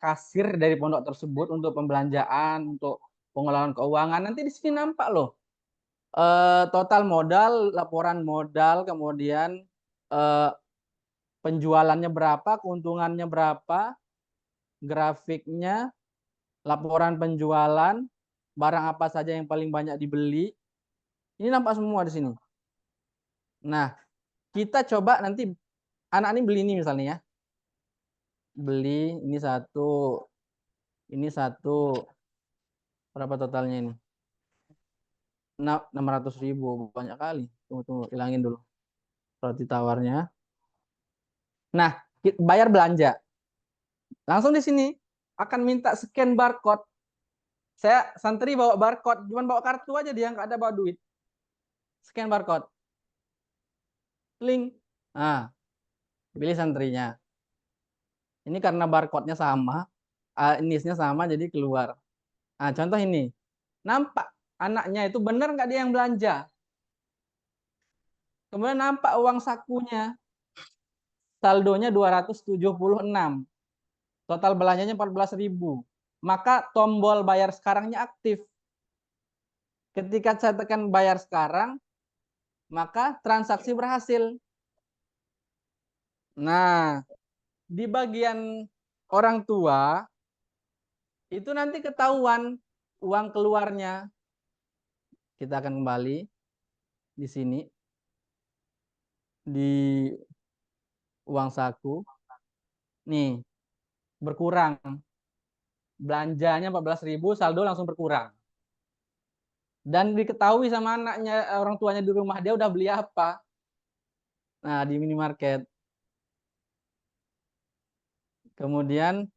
kasir dari pondok tersebut, untuk pembelanjaan, untuk pengelolaan keuangan. Nanti di sini nampak loh. Total modal, laporan modal, kemudian penjualannya berapa, keuntungannya berapa, grafiknya, laporan penjualan, barang apa saja yang paling banyak dibeli. Ini nampak semua di sini. Nah, kita coba nanti anak ini beli ini misalnya ya. Beli ini satu, berapa totalnya ini? 600.000, banyak kali. Tunggu, hilangin dulu roti tawarnya. Nah, bayar belanja. Langsung di sini akan minta scan barcode. Saya santri bawa barcode, cuma bawa kartu aja, dia nggak ada bawa duit. Scan barcode. Link. Nah, pilih santrinya. Ini karena barcode-nya sama, NIS-nya sama, jadi keluar. Nah, contoh ini. Nampak anaknya itu benar nggak dia yang belanja. Kemudian nampak uang sakunya. Saldonya 276. Total belanjanya 14.000. Maka tombol bayar sekarangnya aktif. Ketika saya tekan bayar sekarang, maka transaksi berhasil. Nah, di bagian orang tua, itu nanti ketahuan uang keluarnya. Kita akan kembali di sini. Di uang saku. Nih, berkurang. Belanjanya 14.000, saldo langsung berkurang. Dan diketahui sama anaknya, orang tuanya di rumah, dia udah beli apa. Nah, di minimarket. Kemudian,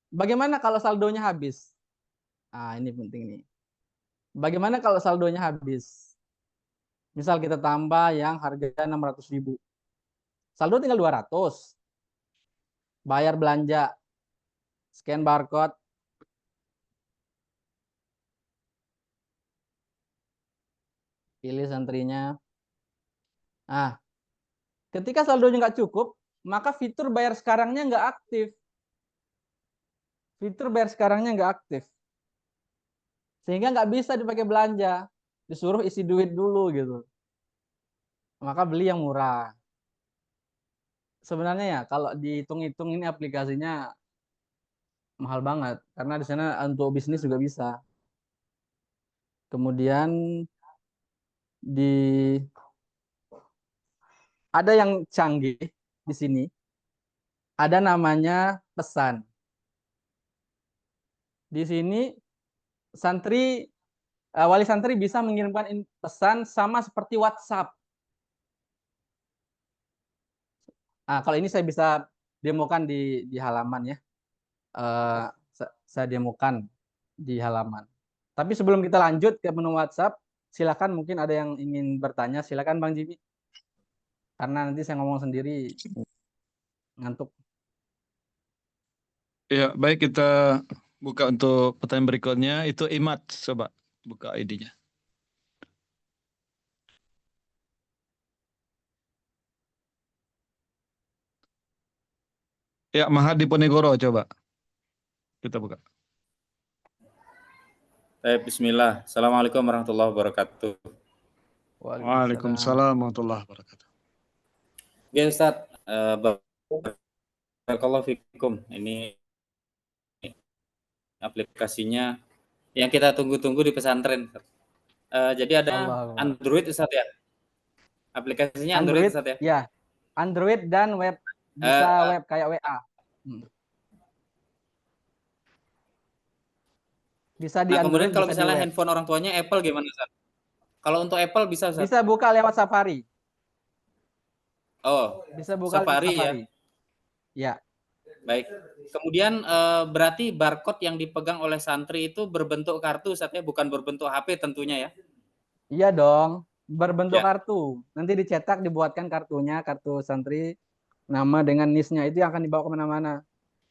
bagaimana kalau saldonya habis? Nah, ini penting nih. Bagaimana kalau saldonya habis? Misal kita tambah yang harga 600.000. Saldo tinggal 200. Bayar belanja. Scan barcode. Pilih santrinya. Nah, ketika saldonya nggak cukup, maka fitur bayar sekarangnya nggak aktif. Fitur bayar sekarangnya nggak aktif. Sehingga nggak bisa dipakai belanja. Disuruh isi duit dulu gitu. Maka beli yang murah. Sebenarnya ya, kalau dihitung-hitung ini aplikasinya mahal banget. Karena di sana untuk bisnis juga bisa. Kemudian ada yang canggih di sini. Ada namanya pesan. Di sini wali santri bisa mengirimkan pesan sama seperti WhatsApp. Nah, kalau ini saya bisa demokan di halaman ya. Saya demokan di halaman. Tapi sebelum kita lanjut ke menu WhatsApp, silakan mungkin ada yang ingin bertanya. Silakan Bang Jimmy. Karena nanti saya ngomong sendiri ngantuk. Ya, baik, kita buka untuk pertanyaan berikutnya. Itu Imat, coba buka ID-nya. Ya, Mahadi Ponegoro, coba kita buka. Bismillah. Assalamualaikum warahmatullahi wabarakatuh. Waalaikumsalam warahmatullahi wabarakatuh. Ya Ustaz, barakallahu fikum. Ini aplikasinya yang kita tunggu-tunggu di pesantren. Jadi ada Android Ustaz ya? Aplikasinya Android Ustaz ya? Ya, Android dan web. Bisa web kayak WA. Bisa di Nah, Android, kemudian kalau bisa misalnya di web. handphone orang tuanya Apple gimana Ustaz? Kalau untuk Apple bisa Ustaz? Bisa buka lewat Safari. Oh, bisa buka Safari, lewat Safari. Ya. Baik. Kemudian berarti barcode yang dipegang oleh santri itu berbentuk kartu Ustaz ya, bukan berbentuk HP tentunya ya? Iya dong, berbentuk kartu. Nanti dicetak, dibuatkan kartunya, kartu santri, nama dengan NIS-nya itu yang akan dibawa kemana-mana.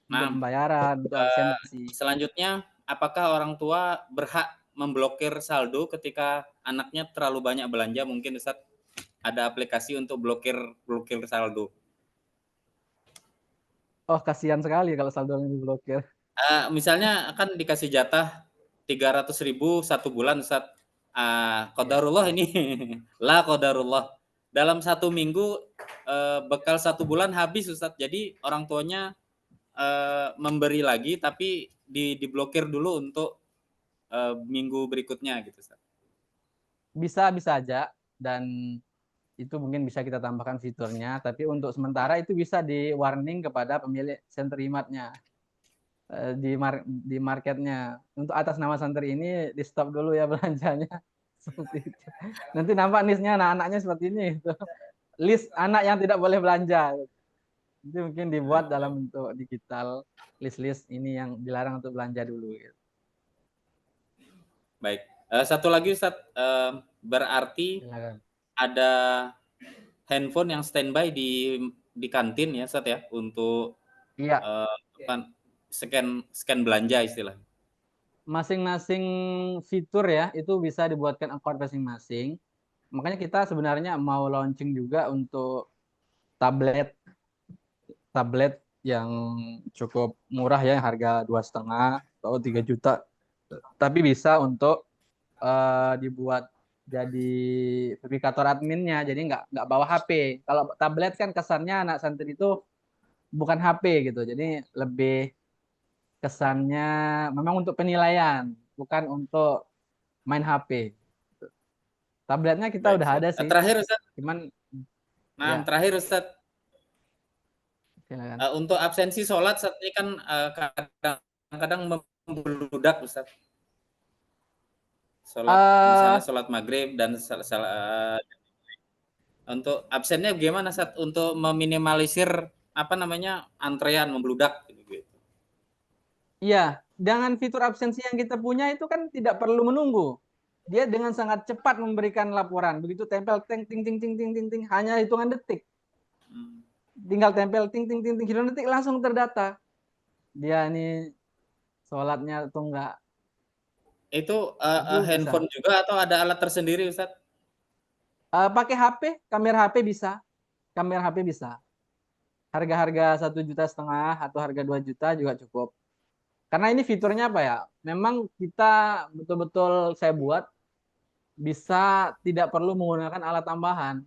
Untuk pembayaran, untuk absensi. Selanjutnya, apakah orang tua berhak memblokir saldo ketika anaknya terlalu banyak belanja? Mungkin Ustaz ada aplikasi untuk blokir saldo. Oh, kasihan sekali kalau saldo yang diblokir. Misalnya akan dikasih jatah 300.000 satu bulan Ustaz. Qadarullah ini la qadarullah. Dalam 1 minggu bekal 1 bulan habis Ustaz. Jadi orang tuanya memberi lagi tapi diblokir dulu untuk minggu berikutnya gitu Ustaz. Bisa aja, dan itu mungkin bisa kita tambahkan fiturnya, tapi untuk sementara itu bisa di warning kepada pemilik sentrimatnya di marketnya. Untuk atas nama santri ini di stop dulu ya belanjanya. Seperti itu. Nanti nampak listnya anak-anaknya seperti ini gitu. List anak yang tidak boleh belanja. Itu mungkin dibuat dalam bentuk digital, list-list ini yang dilarang untuk belanja dulu gitu. Baik. Satu lagi Ustaz, berarti ada handphone yang standby di kantin ya Ustaz ya, untuk scan belanja istilahnya. Masing-masing fitur ya itu bisa dibuatkan account masing-masing. Makanya kita sebenarnya mau launching juga untuk tablet yang cukup murah ya, harga 2,5 atau 3 juta. Tapi bisa untuk dibuat jadi verifikator adminnya, jadi nggak bawa HP. Kalau tablet kan kesannya anak santri itu bukan HP gitu, jadi lebih kesannya memang untuk penilaian, bukan untuk main HP. Tabletnya kita udah ada sih. Terakhir Ustaz. Cuman terakhir Ustaz. Untuk absensi sholat saat ini kan kadang-kadang membludak Ustaz. Misalnya sholat maghrib dan untuk absennya gimana Ustaz untuk meminimalisir antrean membludak gitu. Iya, dengan fitur absensi yang kita punya itu kan tidak perlu menunggu. Dia dengan sangat cepat memberikan laporan. Begitu tempel ting ting ting ting ting ting ting, hanya hitungan detik. Tinggal tempel ting ting ting ting, hitungan detik langsung terdata. Dia ini sholatnya atau enggak. Itu handphone juga atau ada alat tersendiri Ustaz? Pakai HP, kamera HP bisa. Kamera HP bisa. Harga-harga 1,5 juta atau harga 2 juta juga cukup. Karena ini fiturnya apa ya? Memang kita betul-betul saya buat bisa tidak perlu menggunakan alat tambahan.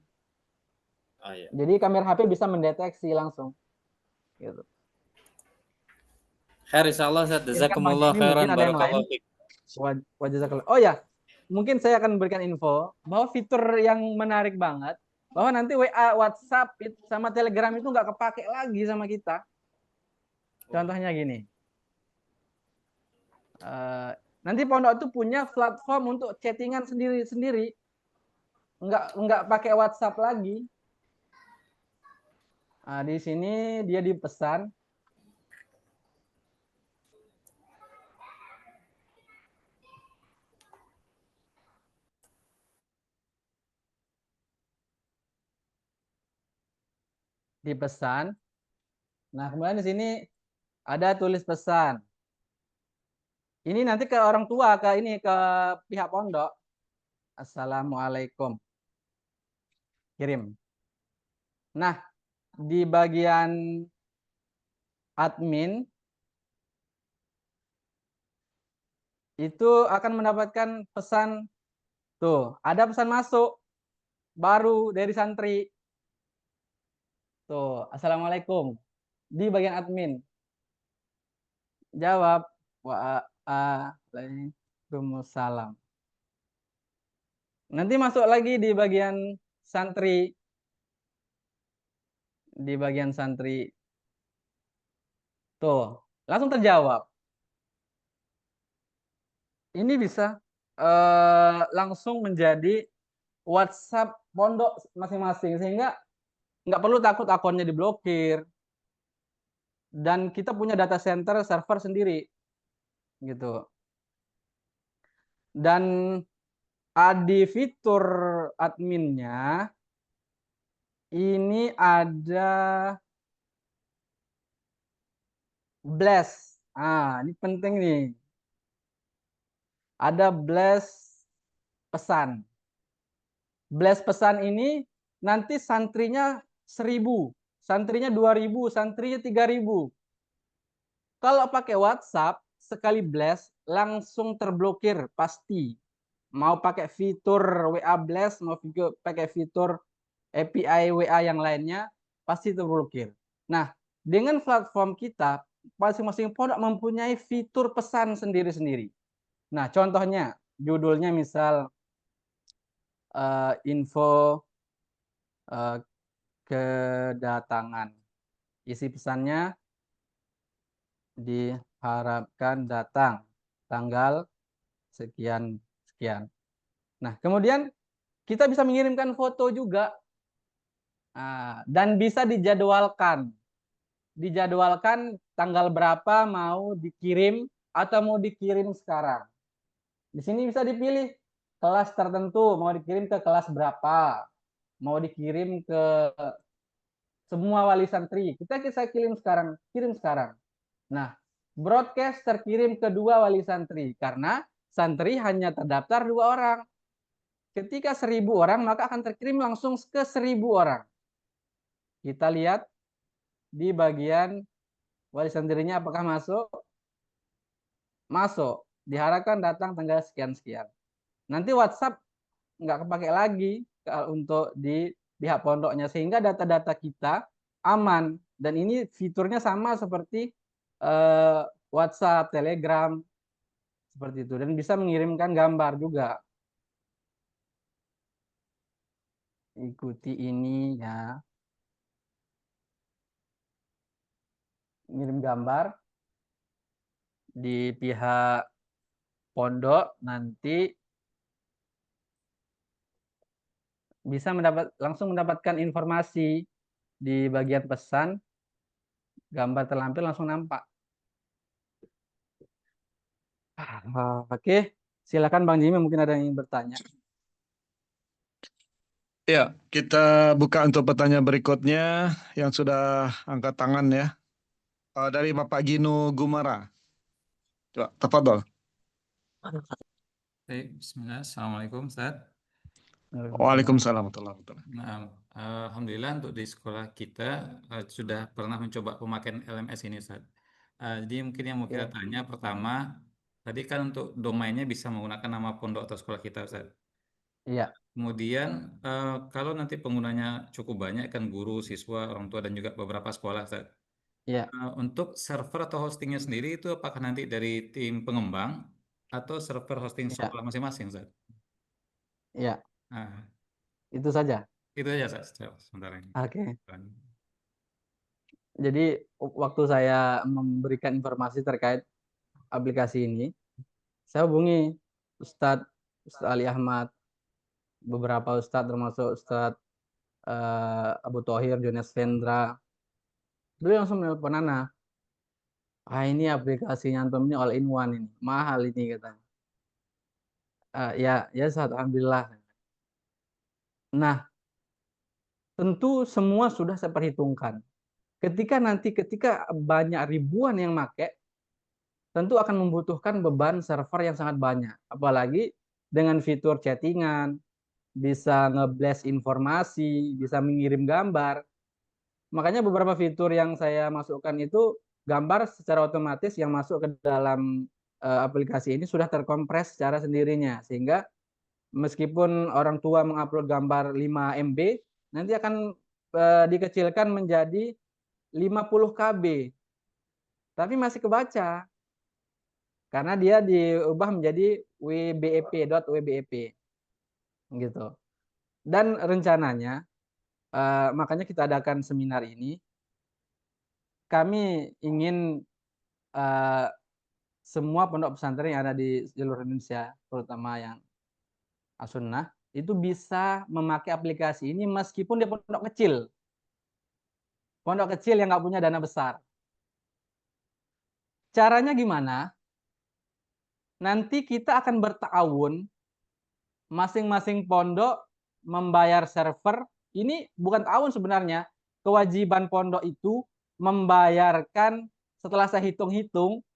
Oh, iya. Jadi kamera HP bisa mendeteksi langsung. Gitu. Khair insyaallah Ustaz. Jazakumullah Ini khairan, mungkin ada yang lain. barakallahu fiik. Wajazakallah. Oh ya, mungkin saya akan berikan info bahwa fitur yang menarik banget bahwa nanti WA, WhatsApp sama Telegram itu nggak kepake lagi sama kita. Contohnya gini. Nanti pondok itu punya platform untuk chattingan sendiri-sendiri. Nggak pakai WhatsApp lagi. Nah, di sini dia dipesan. Dipesan. Nah, kemudian di sini ada tulis pesan. Ini nanti ke orang tua, ke pihak pondok. Assalamualaikum. Kirim. Nah, di bagian admin itu akan mendapatkan pesan tuh, ada pesan masuk baru dari santri. Tuh, Assalamualaikum. Di bagian admin. Jawab, waalaikumsalam. Nanti masuk lagi di bagian santri. Di bagian santri. Tuh, langsung terjawab. Ini bisa langsung menjadi WhatsApp pondok masing-masing, sehingga nggak perlu takut akunnya diblokir. Dan kita punya data center server sendiri. Gitu. Dan di fitur adminnya ini ada blast. Ini penting nih. Ada blast pesan. Blast pesan ini nanti santrinya 1.000, santrinya 2.000, santrinya 3.000. Kalau pakai WhatsApp, sekali blast langsung terblokir pasti. Mau pakai fitur WA blast, mau pakai fitur API WA yang lainnya, pasti terblokir. Nah, dengan platform kita, masing-masing pondok mempunyai fitur pesan sendiri-sendiri. Nah, contohnya, judulnya misal info kedatangan. Isi pesannya, diharapkan datang tanggal sekian. Nah, kemudian kita bisa mengirimkan foto juga. Dan bisa dijadwalkan. Dijadwalkan tanggal berapa mau dikirim atau mau dikirim sekarang. Di sini bisa dipilih kelas tertentu, mau dikirim ke kelas berapa, mau dikirim ke semua wali santri. Kita kirim sekarang. Nah, broadcast terkirim ke 2 wali santri karena santri hanya terdaftar 2 orang. Ketika 1.000 orang, maka akan terkirim langsung ke 1.000 orang. Kita lihat di bagian wali santrinya apakah masuk? Masuk. Diharapkan datang tanggal sekian-sekian. Nanti WhatsApp nggak kepake lagi untuk di pihak pondoknya, sehingga data-data kita aman. Dan ini fiturnya sama seperti WhatsApp, Telegram, seperti itu. Dan bisa mengirimkan gambar juga. Ikuti ini ya. Ngirim gambar di pihak pondok, nanti bisa langsung mendapatkan informasi di bagian pesan, gambar terlampir langsung nampak. Oke, silakan Bang Jimmy, mungkin ada yang ingin bertanya. Ya, kita buka untuk pertanyaan berikutnya yang sudah angkat tangan ya. Dari Bapak Gino Gumara. Coba, tafadhol. Baik, bismillah. Assalamualaikum, Ustaz. Waalaikumsalam warahmatullahi wabarakatuh. Nah, alhamdulillah untuk di sekolah kita sudah pernah mencoba pemakaian LMS ini, Ustaz. Jadi mungkin yang mau kita tanya pertama, tadi kan untuk domainnya bisa menggunakan nama pondok atau sekolah kita, Ustaz. Iya. Kemudian kalau nanti penggunanya cukup banyak kan guru, siswa, orang tua dan juga beberapa sekolah, Ustaz. Iya. Untuk server atau hostingnya sendiri itu apakah nanti dari tim pengembang atau server hosting Iya. sekolah masing-masing, Ustaz? Iya. Nah, Itu saja. itu aja, Ustaz, sementara ini. Oke. Jadi waktu saya memberikan informasi terkait aplikasi ini, saya hubungi Ustadz Ali Ahmad, beberapa Ustadz termasuk Ustadz Abu Thohir, Jonas Vendra. Beliau langsung menelpon Ana. Ini aplikasinya antum ini all in one ini, mahal ini katanya. Ya Ustadz, alhamdulillah. Nah, tentu semua sudah saya perhitungkan. Ketika banyak ribuan yang pakai, tentu akan membutuhkan beban server yang sangat banyak. Apalagi dengan fitur chattingan, bisa nge-blast informasi, bisa mengirim gambar. Makanya beberapa fitur yang saya masukkan itu gambar secara otomatis yang masuk ke dalam aplikasi ini sudah terkompres secara sendirinya. Sehingga meskipun orang tua mengupload gambar 5 MB, nanti akan dikecilkan menjadi 50 KB. Tapi masih kebaca. Karena dia diubah menjadi wbep.wbep. Gitu. Dan rencananya, makanya kita adakan seminar ini, kami ingin semua pondok pesantren yang ada di seluruh Indonesia, terutama yang As-Sunnah, itu bisa memakai aplikasi ini meskipun dia pondok kecil. Pondok kecil yang nggak punya dana besar. Caranya gimana? Nanti kita akan bertawun, masing-masing pondok membayar server. Ini bukan ta'awun sebenarnya. Kewajiban pondok itu membayarkan, setelah saya hitung-hitung,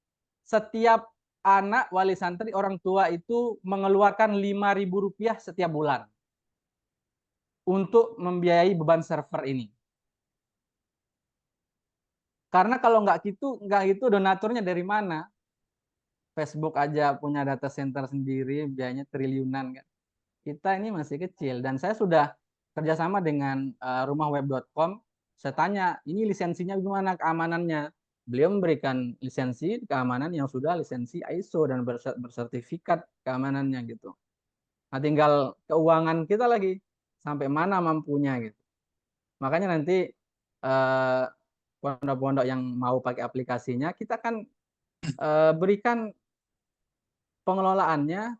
setiap anak wali santri orang tua itu mengeluarkan Rp5.000 setiap bulan untuk membiayai beban server ini. Karena kalau nggak gitu donaturnya dari mana? Facebook aja punya data center sendiri, biayanya triliunan kan. Kita ini masih kecil dan saya sudah kerjasama dengan rumahweb.com. Saya tanya, ini lisensinya gimana keamanannya? Beliau memberikan lisensi keamanan yang sudah lisensi ISO dan bersertifikat keamanannya gitu. Nah, tinggal keuangan kita lagi sampai mana mampunya gitu. Makanya nanti pondok-pondok yang mau pakai aplikasinya kita akan berikan pengelolaannya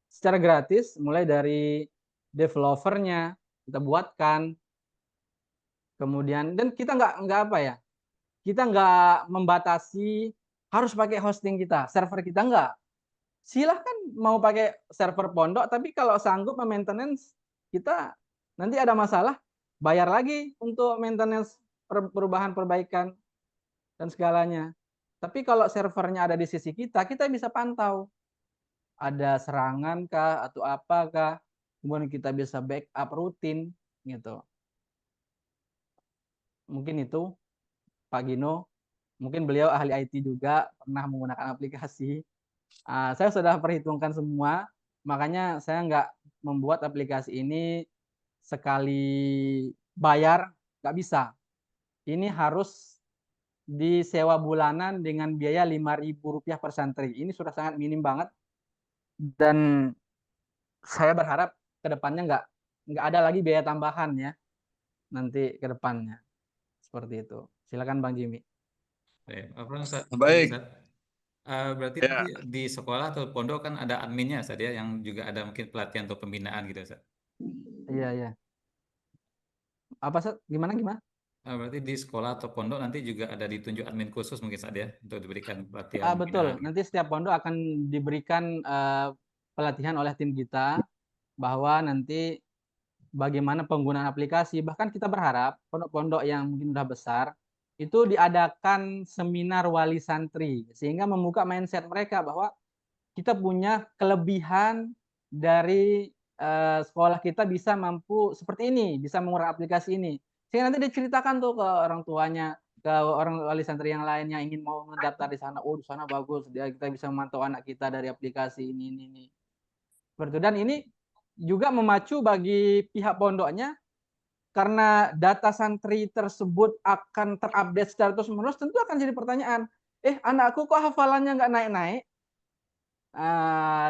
secara gratis, mulai dari developernya kita buatkan, kemudian dan kita nggak apa ya, kita nggak membatasi harus pakai hosting kita, server kita nggak. Silahkan mau pakai server pondok, tapi kalau sanggup maintenance kita nanti ada masalah bayar lagi untuk maintenance, perubahan, perbaikan dan segalanya. Tapi kalau servernya ada di sisi kita bisa pantau. Ada serangan kah atau apakah, kemudian kita bisa backup rutin gitu. Mungkin itu Pak Gino, mungkin beliau ahli IT juga, pernah menggunakan aplikasi. Saya sudah perhitungkan semua, makanya saya nggak membuat aplikasi ini sekali bayar, nggak bisa. Ini harus disewa bulanan dengan biaya Rp5.000 per santri. Ini sudah sangat minim banget. Dan saya berharap ke depannya nggak ada lagi biaya tambahan ya nanti ke depannya. Seperti itu. Silakan Bang Jimmy. Baik. Berarti Ya. nanti di sekolah atau pondok kan ada adminnya, Ustaz, ya, yang juga ada mungkin pelatihan atau pembinaan gitu, Ustaz. Iya. Apa, Ustaz? Gimana? Berarti di sekolah atau pondok nanti juga ada ditunjuk admin khusus mungkin, Ustaz, ya, untuk diberikan pelatihan. Betul. Nanti setiap pondok akan diberikan pelatihan oleh tim kita bahwa nanti bagaimana penggunaan aplikasi. Bahkan kita berharap pondok-pondok yang mungkin sudah besar itu diadakan seminar wali santri sehingga membuka mindset mereka bahwa kita punya kelebihan dari sekolah kita bisa mampu seperti ini, bisa menggunakan aplikasi ini. Sehingga nanti diceritakan tuh ke orang tuanya, ke orang wali santri yang lain yang ingin mau mendaftar di sana. Oh, di sana bagus, kita bisa memantau anak kita dari aplikasi ini. Seperti itu. Dan ini juga memacu bagi pihak pondoknya, karena data santri tersebut akan terupdate secara terus-menerus, tentu akan jadi pertanyaan, anakku kok hafalannya nggak naik-naik?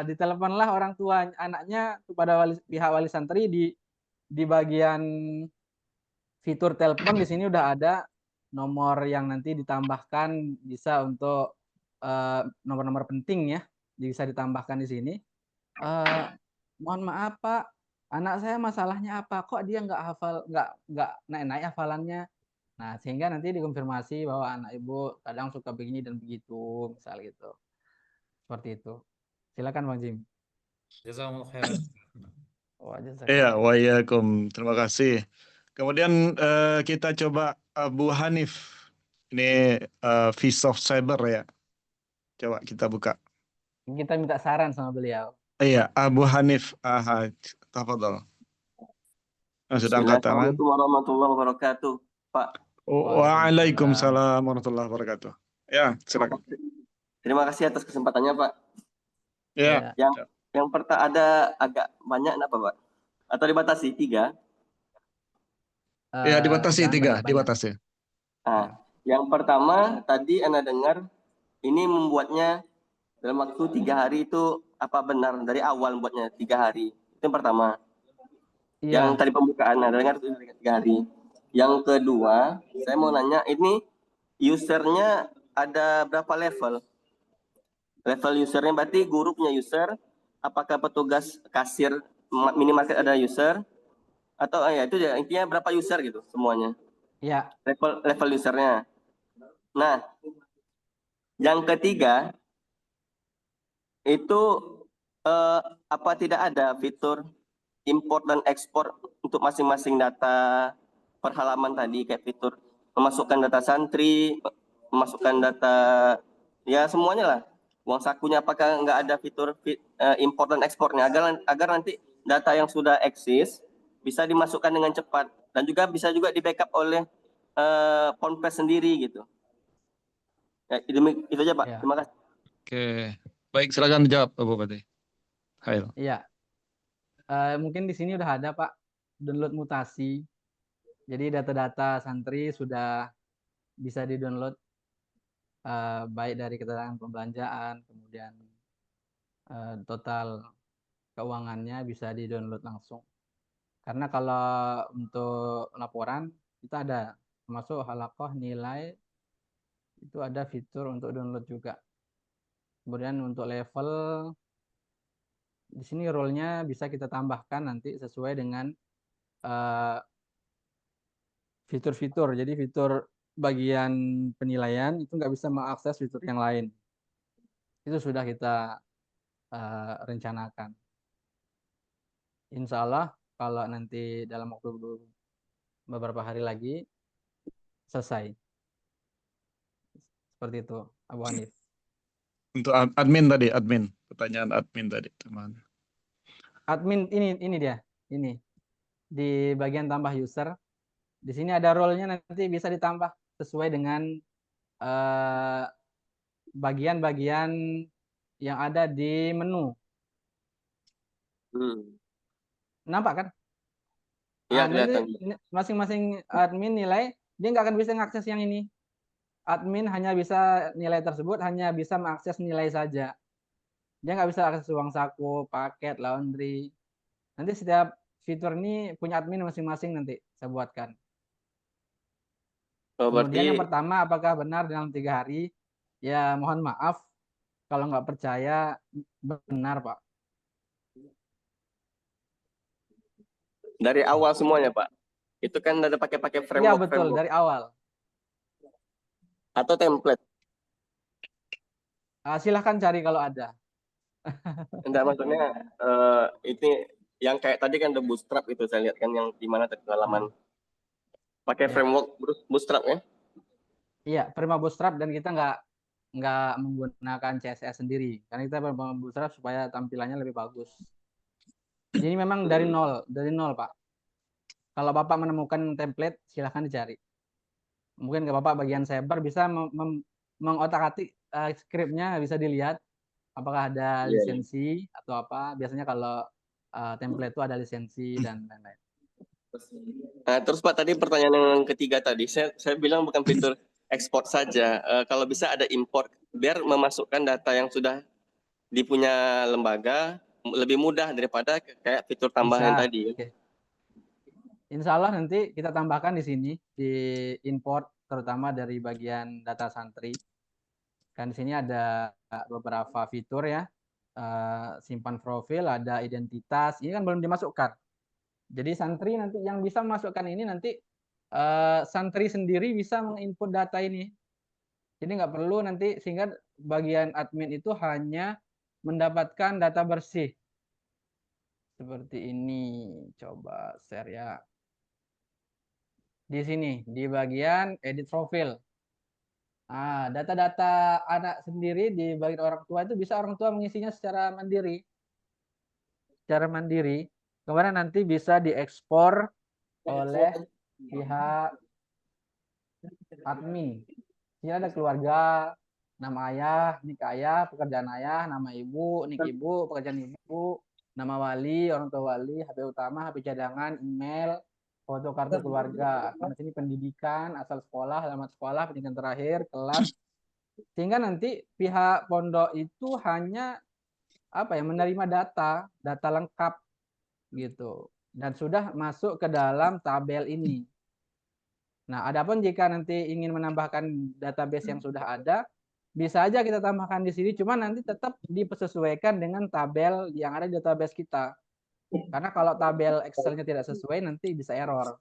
Diteleponlah orang tua anaknya kepada pihak wali santri di bagian fitur telepon. Di sini udah ada nomor yang nanti ditambahkan, bisa untuk nomor-nomor penting ya, bisa ditambahkan di sini. Mohon maaf Pak, anak saya masalahnya apa? Kok dia nggak hafal, nggak naik-naik hafalannya? Nah, sehingga nanti dikonfirmasi bahwa anak ibu kadang suka begini dan begitu, misal gitu. Seperti itu. Silakan Bang Jim. Jazakumullah khairan. Iya, waalaikum. Terima kasih. Kemudian kita coba Abu Hanif. Ini Vsauce Cyber ya. Coba kita buka. Kita minta saran sama beliau. Iya, Abu Hanif Ahad. Tafadhol. Sudah angkat tangan. Assalamualaikum warahmatullahi wabarakatuh, Pak. Waalaikumsalam warahmatullahi wabarakatuh. Ya, silakan. Terima kasih atas kesempatannya, Pak. Ya. Yang pertama ada agak banyak apa, Pak? Atau dibatasi 3? Ya, dibatasi 3, dibatasi. Nah, yang pertama tadi Anda dengar ini membuatnya dalam waktu 3 hari, itu apa benar dari awal membuatnya 3 hari? Itu yang pertama. Yang tadi pembukaan Anda dengar itu 3 hari. Yang kedua, saya mau nanya, ini usernya ada berapa level? Level usernya berarti guru punya user, apakah petugas kasir minimarket ada user, atau ya itu ya, intinya berapa user gitu semuanya? Iya. Level usernya. Nah, yang ketiga itu apa tidak ada fitur import dan ekspor untuk masing-masing data per halaman tadi, kayak fitur memasukkan data santri, memasukkan data ya semuanya lah, uang sakunya, apakah nggak ada fitur import dan ekspornya agar nanti data yang sudah eksis bisa dimasukkan dengan cepat dan juga bisa juga di backup oleh Ponpes sendiri gitu. Ya, itu aja Pak. Terima kasih. Oke, baik, silakan dijawab Pak Bupati. Hai. Iya. Mungkin di sini udah ada Pak download mutasi. Jadi data-data santri sudah bisa di-download, baik dari keterangan pembelanjaan, kemudian total keuangannya bisa di-download langsung. Karena kalau untuk laporan kita ada termasuk halakoh nilai, itu ada fitur untuk download juga. Kemudian untuk level, di sini role-nya bisa kita tambahkan nanti sesuai dengan fitur-fitur. Jadi fitur bagian penilaian itu nggak bisa mengakses fitur yang lain. Itu sudah kita rencanakan. Insya Allah kalau nanti dalam waktu beberapa hari lagi selesai. Seperti itu, Abu Hanif. Untuk admin tadi, pertanyaan admin tadi, teman. Admin ini dia, ini di bagian tambah user. Di sini ada role-nya, nanti bisa ditambah sesuai dengan bagian-bagian yang ada di menu. Nampak kan? Iya, kelihatan. Masing-masing admin nilai, dia nggak akan bisa mengakses yang ini. Admin hanya bisa nilai tersebut, hanya bisa mengakses nilai saja. Dia nggak bisa akses uang saku, paket, laundry. Nanti setiap fitur ini punya admin masing-masing, nanti saya buatkan. Kemudian yang pertama, apakah benar dalam 3 hari? Ya mohon maaf, kalau nggak percaya, benar Pak. Dari awal semuanya Pak? Itu kan ada pakai framework. Iya betul, dari awal. Atau template? Silahkan cari kalau ada. Enggak, maksudnya ini yang kayak tadi kan ada Bootstrap itu, saya lihat kan yang di mana tadi halaman. Pakai framework Bootstrap ya? Iya, Prima Bootstrap, dan kita nggak menggunakan CSS sendiri. Karena kita menggunakan Bootstrap supaya tampilannya lebih bagus. Ini memang dari nol Pak. Kalau Bapak menemukan template, silahkan dicari. Mungkin ke Bapak bagian cyber bisa mengotak-atik skripnya, bisa dilihat apakah ada Iya, iya. lisensi atau apa. Biasanya kalau template itu ada lisensi dan lain-lain. Nah, terus Pak tadi pertanyaan yang ketiga tadi, saya bilang bukan fitur ekspor saja. Kalau bisa ada import, biar memasukkan data yang sudah dipunya lembaga lebih mudah daripada kayak fitur tambahan Bisa. tadi. Oke. Insya Allah nanti kita tambahkan di sini di import, terutama dari bagian data santri. Kan di sini ada beberapa fitur ya, simpan profil, ada identitas. Ini kan belum dimasukkan. Jadi santri nanti yang bisa memasukkan ini nanti santri sendiri bisa menginput data ini. Jadi nggak perlu nanti, sehingga bagian admin itu hanya mendapatkan data bersih. Seperti ini. Coba share ya. Di sini, di bagian edit profil. Nah, data-data anak sendiri di bagian orang tua itu bisa orang tua mengisinya secara mandiri. Secara mandiri. Kemudian nanti bisa diekspor oleh pihak admin. Ini ada keluarga, nama ayah, nik ayah, pekerjaan ayah, nama ibu, nik ibu, pekerjaan ibu, nama wali, orang tua wali, HP utama, HP cadangan, email, foto kartu keluarga. Karena sini pendidikan, asal sekolah, alamat sekolah, pendidikan terakhir, kelas. Sehingga nanti pihak pondok itu hanya menerima data lengkap gitu, dan sudah masuk ke dalam tabel ini. Nah, adapun jika nanti ingin menambahkan database yang sudah ada, bisa aja kita tambahkan di sini, cuma nanti tetap disesuaikan dengan tabel yang ada di database kita. Karena kalau tabel Excel-nya tidak sesuai, nanti bisa error.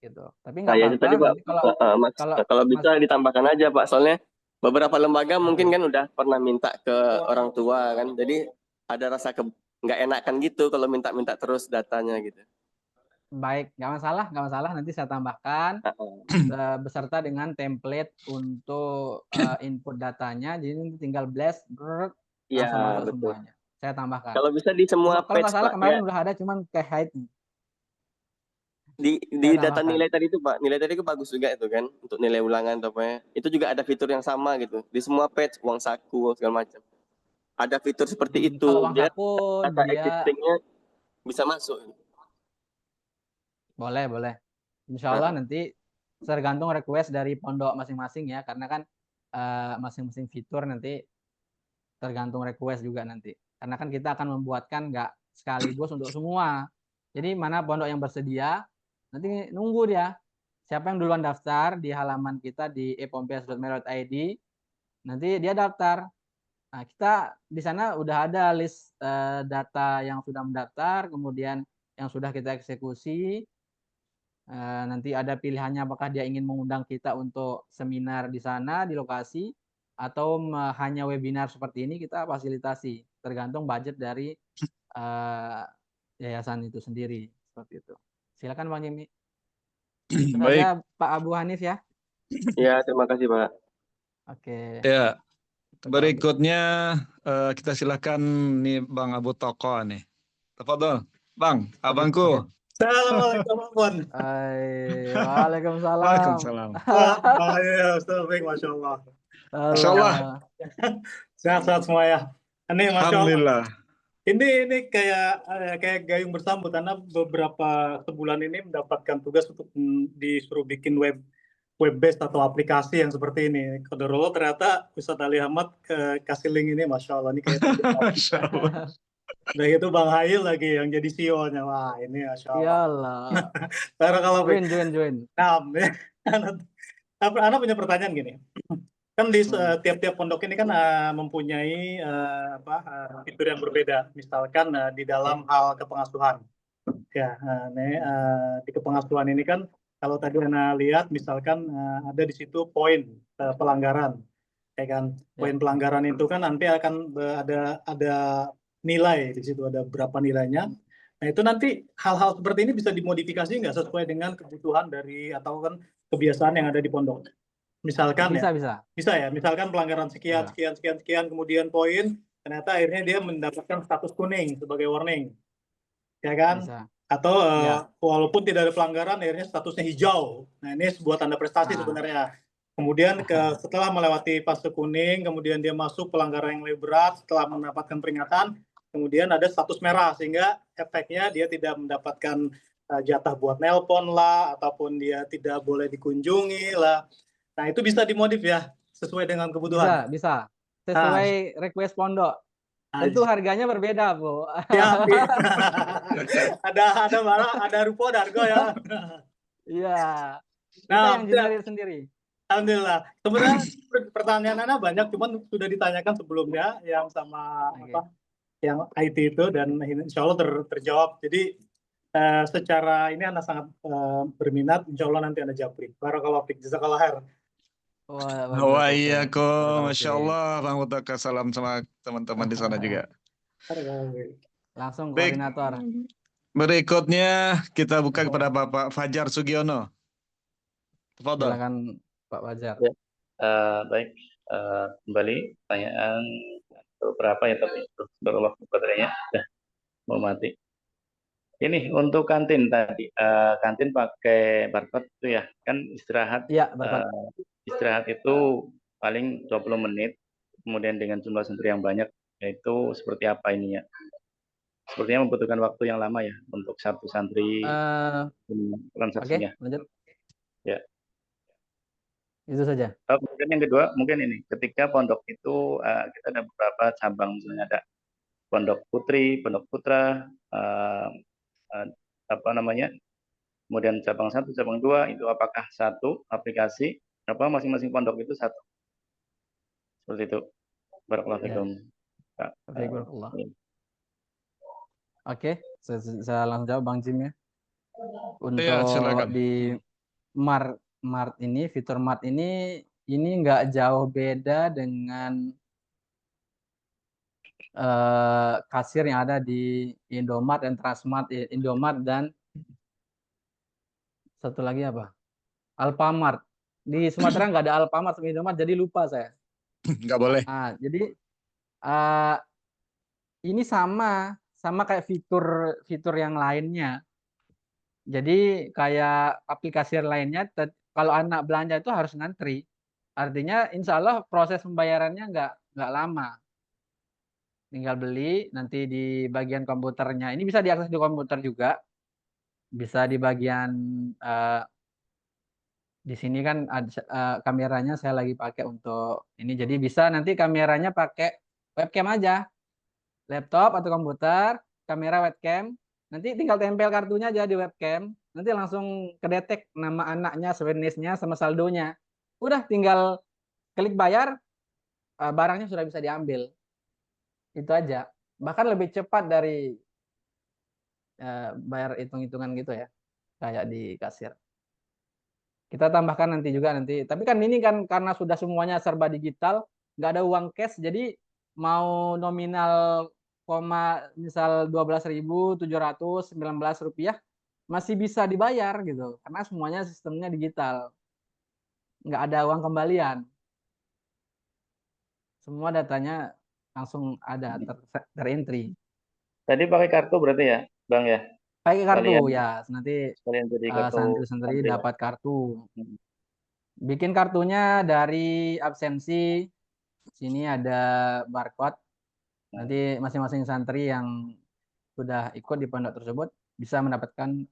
Gitu. Tapi nggak Nah, ya itu tadi apa-apa. Pak. Nanti Kalau bisa ditambahkan aja Pak, soalnya beberapa lembaga mungkin kan udah pernah minta ke orang tua kan, jadi ada rasa nggak enakan gitu kalau minta-minta terus datanya gitu. baik, nggak masalah. Nanti saya tambahkan beserta dengan template untuk input datanya. Jadi nanti tinggal blast, Iya, langsung masuk betul. semuanya. Saya tambahkan. Kalau bisa di semua Kalau nggak page salah Pak, kemarin ya. udah ada, cuman ke hide. Di Saya data tambahkan. nilai tadi itu Pak, nilai tadi itu bagus juga itu kan, untuk nilai ulangan atau apa ya. Itu juga ada fitur yang sama gitu. Di semua page, uang saku segala macam. Ada fitur seperti itu, Kalau uang biar saku data dia existing-nya bisa masuk. boleh. Insya Allah nanti tergantung request dari pondok masing-masing ya, karena kan masing-masing fitur nanti tergantung request juga nanti. Karena kan kita akan membuatkan nggak sekaligus untuk semua. Jadi mana pondok yang bersedia, nanti nunggu dia. Siapa yang duluan daftar di halaman kita di epompes.merot.id, nanti dia daftar. Nah, kita di sana udah ada list data yang sudah mendaftar, kemudian yang sudah kita eksekusi. Nanti ada pilihannya apakah dia ingin mengundang kita untuk seminar di sana, di lokasi, atau hanya webinar seperti ini, kita fasilitasi. Tergantung budget dari yayasan itu sendiri. Seperti itu. Silakan Bang Jimmy. Itu Baik. saja Pak Abu Hanif ya. Ya, terima kasih Pak. Oke. Ya, berikutnya kita silakan nih Bang Abu Toko nih. Tafadhol, Bang, abangku. Assalamualaikum Bang. Waalaikumsalam. Waalaikumsalam. Masya Allah. Masya Allah. Sehat-sehat semua ya. Ini Masya Allah. Alhamdulillah. Ini kayak gayung bersambut, karena beberapa sebulan ini mendapatkan tugas untuk disuruh bikin web based atau aplikasi yang seperti ini. Qadarullah ternyata Ustadz Ali Ahmad kasih link ini, Masya Allah. Ini kayak Masya Allah. udah gitu Bang Hail lagi yang jadi CEO-nya. Wah, ini Masya Allah. Iyalah. Karena kalau Join. Nah, Ana punya pertanyaan gini. Kan di tiap-tiap pondok ini kan mempunyai fitur yang berbeda. Misalkan di dalam hal kepengasuhan. Ya, di kepengasuhan ini kan kalau tadi Ana lihat misalkan ada di situ poin pelanggaran. Ya kan, poin pelanggaran itu kan nanti akan ada nilai di situ, ada berapa nilainya. Nah, itu nanti hal-hal seperti ini bisa dimodifikasi nggak sesuai dengan kebutuhan dari atau kan kebiasaan yang ada di pondok. Misalkan bisa ya, misalkan pelanggaran sekian, kemudian poin ternyata akhirnya dia mendapatkan status kuning sebagai warning. ya kan? Bisa. Atau Ya. walaupun tidak ada pelanggaran, akhirnya statusnya hijau. Nah, ini sebuah tanda prestasi Nah. sebenarnya. Kemudian setelah melewati fase kuning, kemudian dia masuk pelanggaran yang lebih berat, setelah mendapatkan peringatan, kemudian ada status merah, sehingga efeknya dia tidak mendapatkan jatah buat nelpon lah, ataupun dia tidak boleh dikunjungi lah. Nah, itu bisa dimodif ya, sesuai dengan kebutuhan. Bisa. Sesuai request pondok. Tentu harganya berbeda, Bu. Ya, ada rupo, ada harga ya. Iya. Kita Nah, yang generir sendiri. Alhamdulillah. Sebenarnya pertanyaan Anda banyak, cuman sudah ditanyakan sebelumnya yang sama yang IT itu, dan insya Allah terjawab. Jadi secara ini Anda sangat berminat, insya Allah nanti Anda japri. Barakallahu fiik, jazakallah khair. Wah iya kok, Masya Allah, Bang Mutaka, salam sama teman-teman di sana juga. Langsung Baik. koordinator. Berikutnya kita buka kepada Bapak Fajar Sugiono. Tafadhol. Silakan Pak Fajar. Ya. Baik, kembali pertanyaan berapa ya tadi? Berapa baterainya? Sudah mau mati. Ini untuk kantin tadi, kantin pakai barcode itu ya, kan istirahat. Iya, barcode. Istirahat itu paling 20 menit, kemudian dengan jumlah santri yang banyak, yaitu seperti apa ininya? Sepertinya membutuhkan waktu yang lama ya untuk satu santri transaksinya. Oke, lanjut. Ya. Itu saja. Kemudian yang kedua, mungkin ini, ketika pondok itu kita ada beberapa cabang, misalnya ada pondok putri, pondok putra, kemudian cabang 1, cabang 2, itu apakah satu aplikasi, apa masing-masing pondok itu satu? Seperti itu. Barakallahu fikum. Barakallah. Oke, saya langsung jawab Bang Jim ya. Untuk di Mart ini, fitur Mart ini nggak jauh beda dengan kasir yang ada di Indomart dan Transmart, Indomart dan satu lagi apa? Alfamart. Di Sumatera nggak ada Alfamart sama Indomart, jadi lupa saya. Nggak boleh. Nah, jadi ini sama kayak fitur yang lainnya. Jadi kayak aplikasi lainnya, kalau anak belanja itu harus ngantri. Artinya insya Allah proses pembayarannya nggak lama. Tinggal beli, nanti di bagian komputernya. Ini bisa diakses di komputer juga. Bisa di bagian, di sini kan ada kameranya saya lagi pakai untuk ini. Jadi bisa nanti kameranya pakai webcam aja. Laptop atau komputer, kamera webcam. Nanti tinggal tempel kartunya aja di webcam. Nanti langsung kedetek nama anaknya, sebenarnya sama saldonya. Udah tinggal klik bayar, barangnya sudah bisa diambil. Itu aja. Bahkan lebih cepat dari bayar hitung-hitungan gitu ya, kayak di kasir. Kita tambahkan nanti juga nanti. Tapi kan ini kan karena sudah semuanya serba digital, nggak ada uang cash, jadi mau nominal misal 12.719 rupiah masih bisa dibayar gitu, karena semuanya sistemnya digital, nggak ada uang kembalian, semua datanya langsung ada terentry. Tadi pakai kartu berarti ya, Bang ya? Pakai kartu ya, nanti santri-santri dapat kartu. Bikin kartunya dari absensi, sini ada barcode. Nanti masing-masing santri yang sudah ikut di pondok tersebut bisa mendapatkan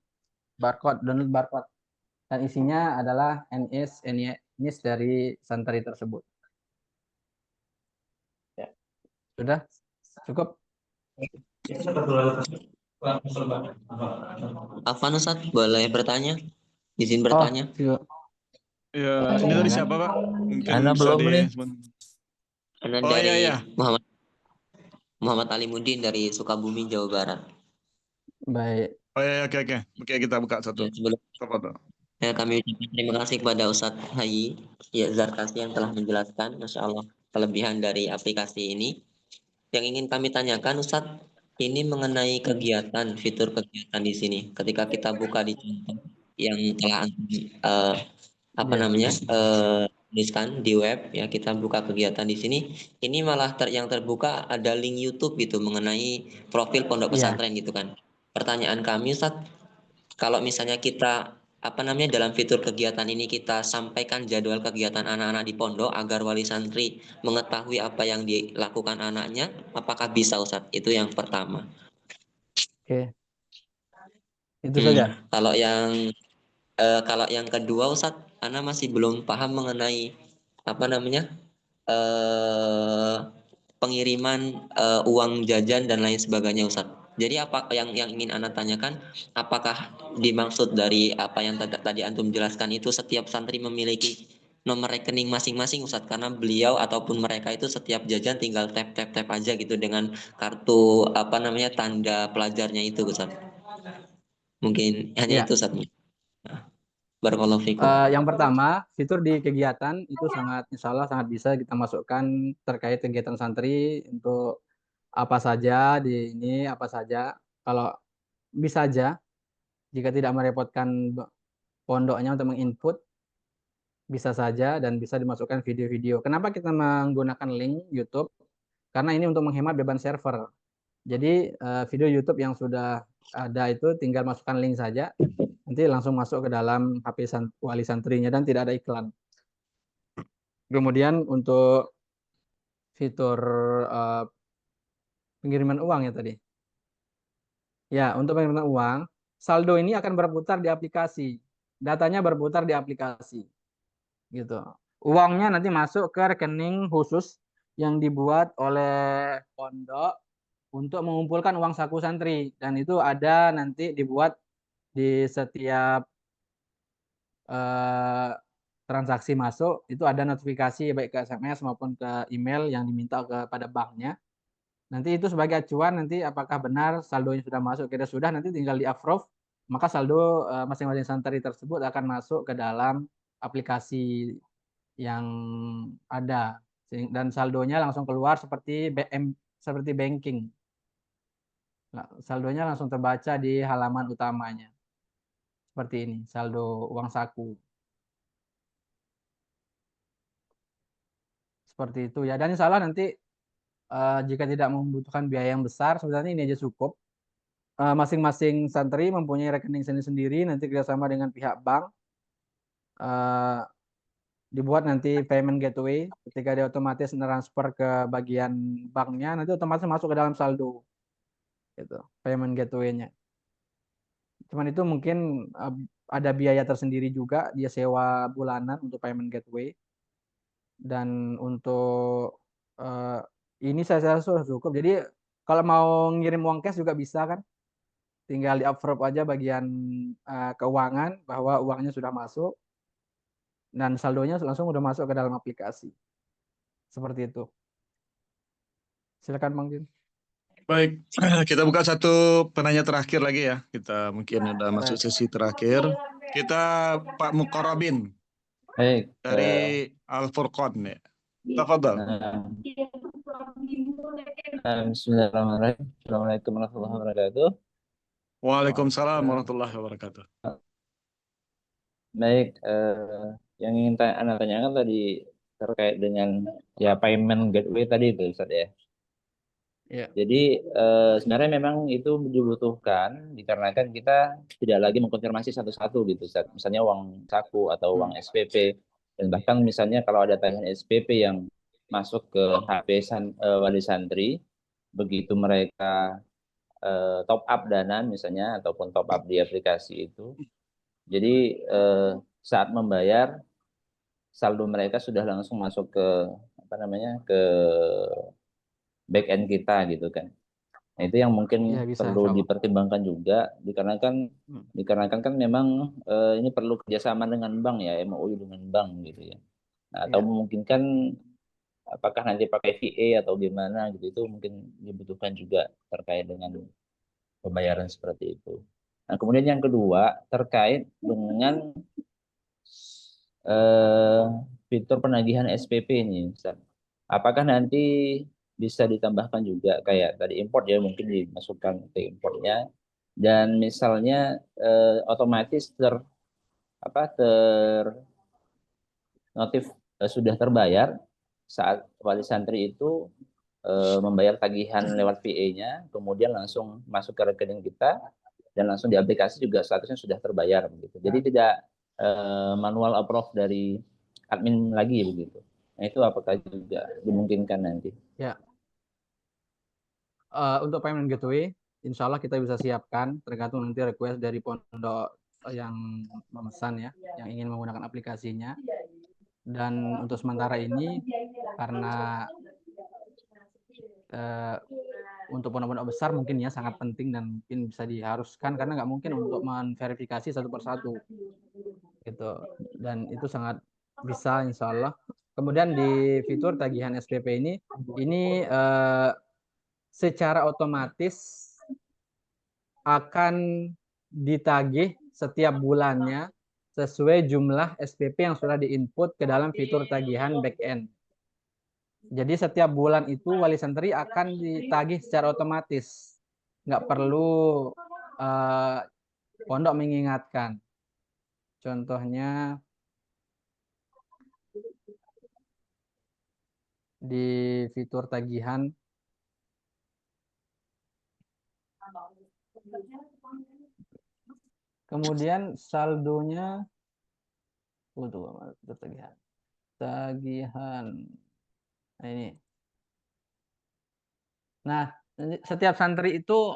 barcode, download barcode. Dan isinya adalah NIS dari santri tersebut. Ya. Sudah? Cukup? Afan Ustaz, boleh bertanya? Izin bertanya? Ya, ini tadi siapa Pak? Mungkin Anda belum nih. Anda dari iya. Muhammad Alimuddin dari Sukabumi, Jawa Barat. Baik. Oh iya, oke. Oke, kita buka satu. Kami ucapkan terima kasih kepada Ustadz Hayi Zarkasi yang telah menjelaskan, Masya Allah, kelebihan dari aplikasi ini. Yang ingin kami tanyakan, Ustadz, ini mengenai kegiatan, fitur kegiatan di sini. Ketika kita buka di contoh yang telah tuliskan di web, ya kita buka kegiatan di sini. Ini malah yang terbuka ada link YouTube gitu mengenai profil pondok pesantren gitu kan. pertanyaan kami Ustadz, kalau misalnya kita dalam fitur kegiatan ini kita sampaikan jadwal kegiatan anak-anak di pondok agar wali santri mengetahui apa yang dilakukan anaknya, apakah bisa Ustadz? Itu yang pertama. Oke. Itu saja. Kalau yang kedua Ustadz, Ana masih belum paham mengenai pengiriman uang jajan dan lain sebagainya Ustadz. Jadi apa yang ingin Ana tanyakan, apakah dimaksud dari apa yang tadi Antum jelaskan itu setiap santri memiliki nomor rekening masing-masing Ustadz, karena beliau ataupun mereka itu setiap jajan tinggal tap aja gitu dengan kartu tanda pelajarnya itu Ustadz. Mungkin hanya itu Ustadz. Barakallahu fikum. Yang pertama, fitur di kegiatan itu insya Allah sangat bisa kita masukkan terkait kegiatan santri untuk apa saja di ini, apa saja. Kalau bisa aja, jika tidak merepotkan pondoknya untuk menginput, bisa saja dan bisa dimasukkan video-video. Kenapa kita menggunakan link YouTube? Karena ini untuk menghemat beban server. Jadi video YouTube yang sudah ada itu tinggal masukkan link saja, nanti langsung masuk ke dalam HP wali santrinya dan tidak ada iklan. Kemudian untuk fitur pengiriman uang ya tadi. Ya, untuk pengiriman uang, saldo ini akan berputar di aplikasi. Datanya berputar di aplikasi. Gitu. Uangnya nanti masuk ke rekening khusus yang dibuat oleh pondok untuk mengumpulkan uang saku santri, dan itu ada nanti dibuat di setiap transaksi masuk itu ada notifikasi baik ke SMS maupun ke email yang diminta kepada banknya. Nanti itu sebagai acuan nanti apakah benar saldonya sudah masuk, kira sudah, nanti tinggal di approve, maka saldo masing-masing santri tersebut akan masuk ke dalam aplikasi yang ada dan saldonya langsung keluar seperti banking. Nah, saldonya langsung terbaca di halaman utamanya. Seperti ini, saldo uang saku. Seperti itu ya. Dan insya Allah nanti jika tidak membutuhkan biaya yang besar, sebenarnya ini aja cukup. Masing-masing santri mempunyai rekening sendiri-sendiri, nanti kerjasama dengan pihak bank. Dibuat nanti payment gateway, ketika dia otomatis transfer ke bagian banknya, nanti otomatis masuk ke dalam saldo. Gitu, payment gateway-nya. Cuman itu mungkin ada biaya tersendiri juga, dia sewa bulanan untuk payment gateway. Dan untuk ini saya sudah cukup. Jadi kalau mau ngirim uang cash juga bisa kan, tinggal di approve aja bagian keuangan bahwa uangnya sudah masuk dan saldonya langsung udah masuk ke dalam aplikasi. Seperti itu. Silakan Bang Jin. Baik, kita buka satu penanya terakhir lagi ya. Kita mungkin udah masuk sesi terakhir. Kita Pak Mukarrabin. Baik. Dari Al-Furqan ya. Tafadhal. Bismillahirrahmanirrahim. Assalamualaikum warahmatullahi wabarakatuh. Waalaikumsalam warahmatullahi wabarakatuh. Baik, yang ingin Anda tanyakan tadi terkait dengan ya payment gateway tadi itu Ustaz ya. Ya. Jadi sebenarnya memang itu dibutuhkan dikarenakan kita tidak lagi mengkonfirmasi satu-satu gitu Ustaz. Misalnya uang saku atau uang SPP, dan bahkan misalnya kalau ada tagihan SPP yang masuk ke HP wali santri, begitu mereka top up dana misalnya ataupun top up di aplikasi itu, jadi saat membayar saldo mereka sudah langsung masuk ke ke back end kita gitu kan. Nah, itu yang mungkin ya, bisa, perlu dipertimbangkan juga dikarenakan kan memang ini perlu kerjasama dengan bank ya, MOU dengan bank gitu ya. Nah, atau memungkinkan apakah nanti pakai VA atau gimana gitu, itu mungkin dibutuhkan juga terkait dengan pembayaran seperti itu. Nah, kemudian yang kedua terkait dengan fitur penagihan SPP ini, Ustaz. Apakah nanti bisa ditambahkan juga kayak tadi import ya, mungkin dimasukkan ke importnya, dan misalnya otomatis notif sudah terbayar saat wali santri itu membayar tagihan lewat VA-nya, kemudian langsung masuk ke rekening kita, dan langsung di aplikasi juga statusnya sudah terbayar begitu. Jadi tidak manual approve dari admin lagi begitu. Nah, itu apakah juga dimungkinkan nanti? Ya. Untuk payment gateway, insya Allah kita bisa siapkan, tergantung nanti request dari pondok yang memesan ya, yang ingin menggunakan aplikasinya. Dan untuk sementara ini, karena untuk pondok-pondok besar mungkin ya sangat penting dan mungkin bisa diharuskan karena nggak mungkin untuk memverifikasi satu persatu gitu, dan itu sangat bisa insya Allah. Kemudian di fitur tagihan SPP ini secara otomatis akan ditagih setiap bulannya sesuai jumlah SPP yang sudah diinput ke dalam fitur tagihan backend. Jadi setiap bulan itu wali santri akan ditagih secara otomatis, nggak perlu pondok mengingatkan. Contohnya di fitur tagihan kemudian saldonya tagihan. Nah, ini. Nah, setiap santri itu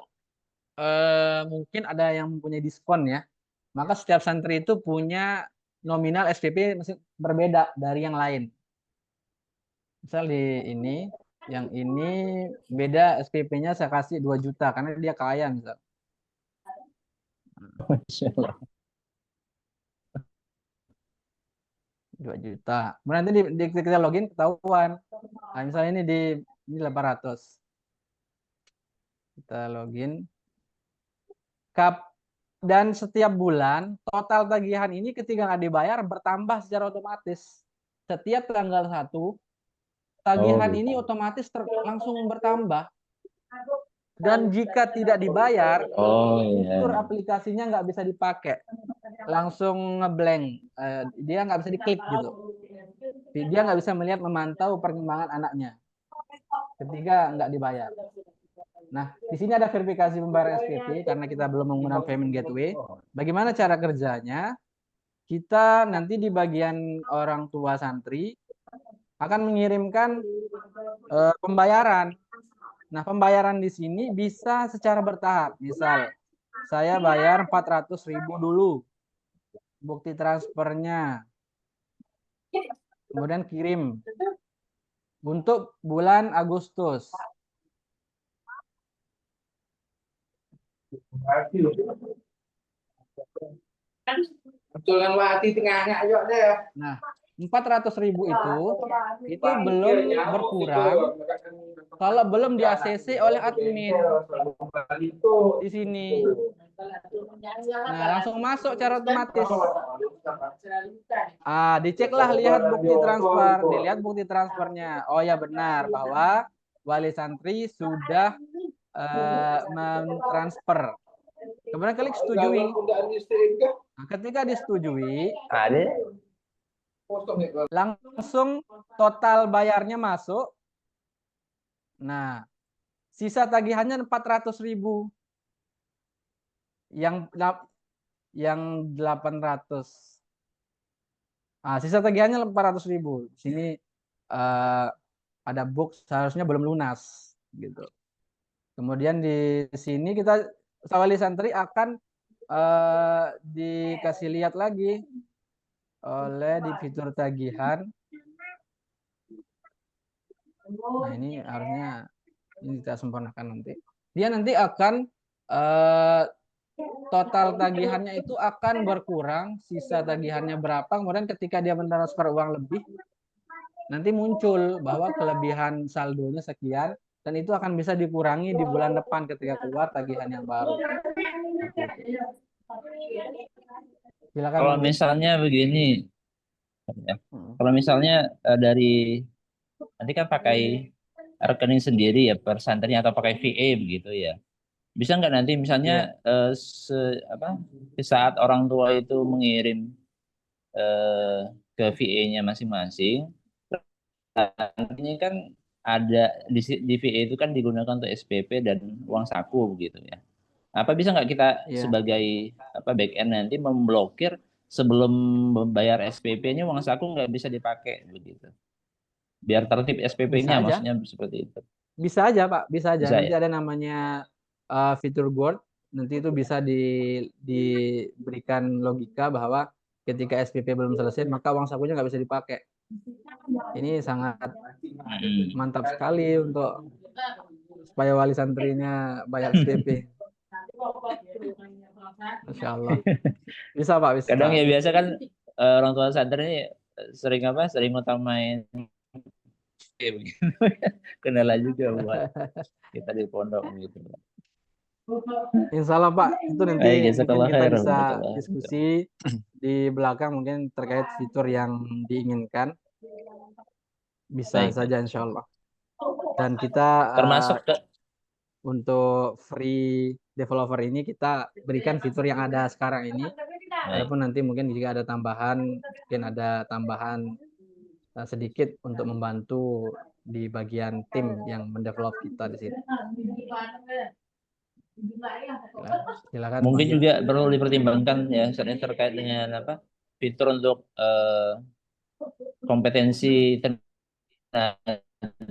mungkin ada yang mempunyai diskon ya. Maka setiap santri itu punya nominal SPP berbeda dari yang lain. Misal di ini, yang ini beda SPP-nya saya kasih 2 juta karena dia kaya misal. Masya Allah. 2 juta. Kemudian nanti kita login ketahuan. Nah, misalnya ini 800. Kita login. Dan setiap bulan total tagihan ini ketika nggak dibayar bertambah secara otomatis. Setiap tanggal 1 tagihan ini otomatis langsung bertambah. Dan jika tidak dibayar, fitur aplikasinya nggak bisa dipakai, langsung ngeblank, dia nggak bisa diklik gitu. Dia nggak bisa memantau perkembangan anaknya ketika nggak dibayar. Nah, di sini ada verifikasi pembayaran SPP karena kita belum menggunakan payment gateway. Bagaimana cara kerjanya? Kita nanti di bagian orang tua santri akan mengirimkan pembayaran. Nah, pembayaran di sini bisa secara bertahap. Misal, saya bayar 400.000 dulu, bukti transfernya, kemudian kirim untuk bulan Agustus. Nah, 400.000 itu belum berkurang kalau belum di ACC oleh admin di sini. Nah, langsung masuk secara otomatis. Diceklah, lihat bukti transfer, dilihat bukti transfernya. Oh ya, benar bahwa wali santri sudah mentransfer. Kemudian klik setujui. Nah, ketika disetujui, langsung total bayarnya masuk. Nah, sisa tagihannya 400.000. Yang 800. Sisa tagihannya 400.000. Sini ada book seharusnya belum lunas gitu. Kemudian di sini kita wali santri akan dikasih lihat lagi oleh di fitur tagihan. Nah, ini harusnya ini kita sempurnakan nanti. Dia nanti akan total tagihannya itu akan berkurang, sisa tagihannya berapa, kemudian ketika dia mentransfer uang lebih, nanti muncul bahwa kelebihan saldonya sekian, dan itu akan bisa dikurangi di bulan depan ketika keluar tagihan yang baru. Silakan. Kalau misalnya begini, kalau misalnya dari nanti kan pakai rekening sendiri ya per santri atau pakai VA begitu ya, bisa nggak nanti misalnya di saat orang tua itu mengirim ke VA-nya masing-masing, nantinya kan ada di VA itu kan digunakan untuk SPP dan uang saku begitu ya. Apa bisa nggak kita Iya. sebagai back end nanti memblokir sebelum membayar SPP-nya uang saku nggak bisa dipakai begitu. Biar tertib Bisa SPP-nya, aja. maksudnya seperti itu. Bisa aja Pak, bisa aja. Bisa Nanti ya? ada namanya fitur guard. Nanti itu bisa diberikan logika bahwa ketika SPP belum selesai maka uang sakunya nggak bisa dipakai. Ini sangat mantap sekali untuk supaya wali santrinya bayar SPP. Masya Allah. Bisa Pak, bisa. Kadang ya biasa kan orang tua santri ini sering utamain begitu. Kendala juga buat kita di pondok gitu. Insya Allah Pak, itu nanti Baik, mungkin jazakallah kita khair, bisa jazakallah. diskusi di belakang mungkin terkait fitur yang diinginkan. Bisa Baik. saja insya Allah. Dan kita Termasuk untuk free developer ini kita berikan fitur yang ada sekarang ini. Walaupun nanti mungkin jika ada tambahan, mungkin ada tambahan sedikit untuk membantu di bagian tim yang mendevelop kita di sini. Silakan. Mungkin juga perlu dipertimbangkan ya terkait dengan fitur untuk kompetensi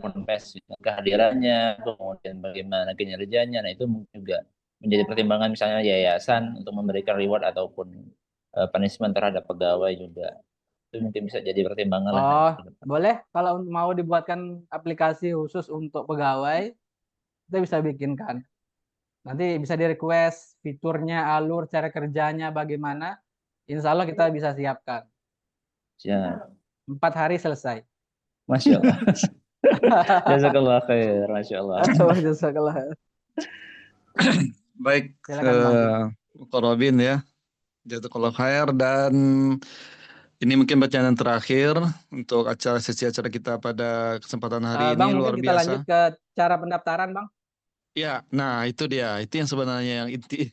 ponpes, kehadirannya, kemudian bagaimana kinerjanya. Nah, itu juga menjadi pertimbangan misalnya yayasan untuk memberikan reward ataupun punishment terhadap pegawai juga. Itu mungkin bisa jadi pertimbangan lah. Oh, boleh kalau mau dibuatkan aplikasi khusus untuk pegawai, kita bisa bikinkan. Nanti bisa di-request fiturnya, alur, cara kerjanya bagaimana. Insya Allah kita bisa siapkan. Siap. 4 hari selesai. Masya Allah. Jazakallah khair, Masya Allah. Jazakallah. Baik, Pak Robin ya. Jazakallah khair, dan ini mungkin bacaan yang terakhir untuk sesi acara kita pada kesempatan hari Bang, ini. mungkin Luar kita biasa. lanjut ke cara pendaftaran, Bang. Ya, nah itu dia. Itu yang sebenarnya yang inti.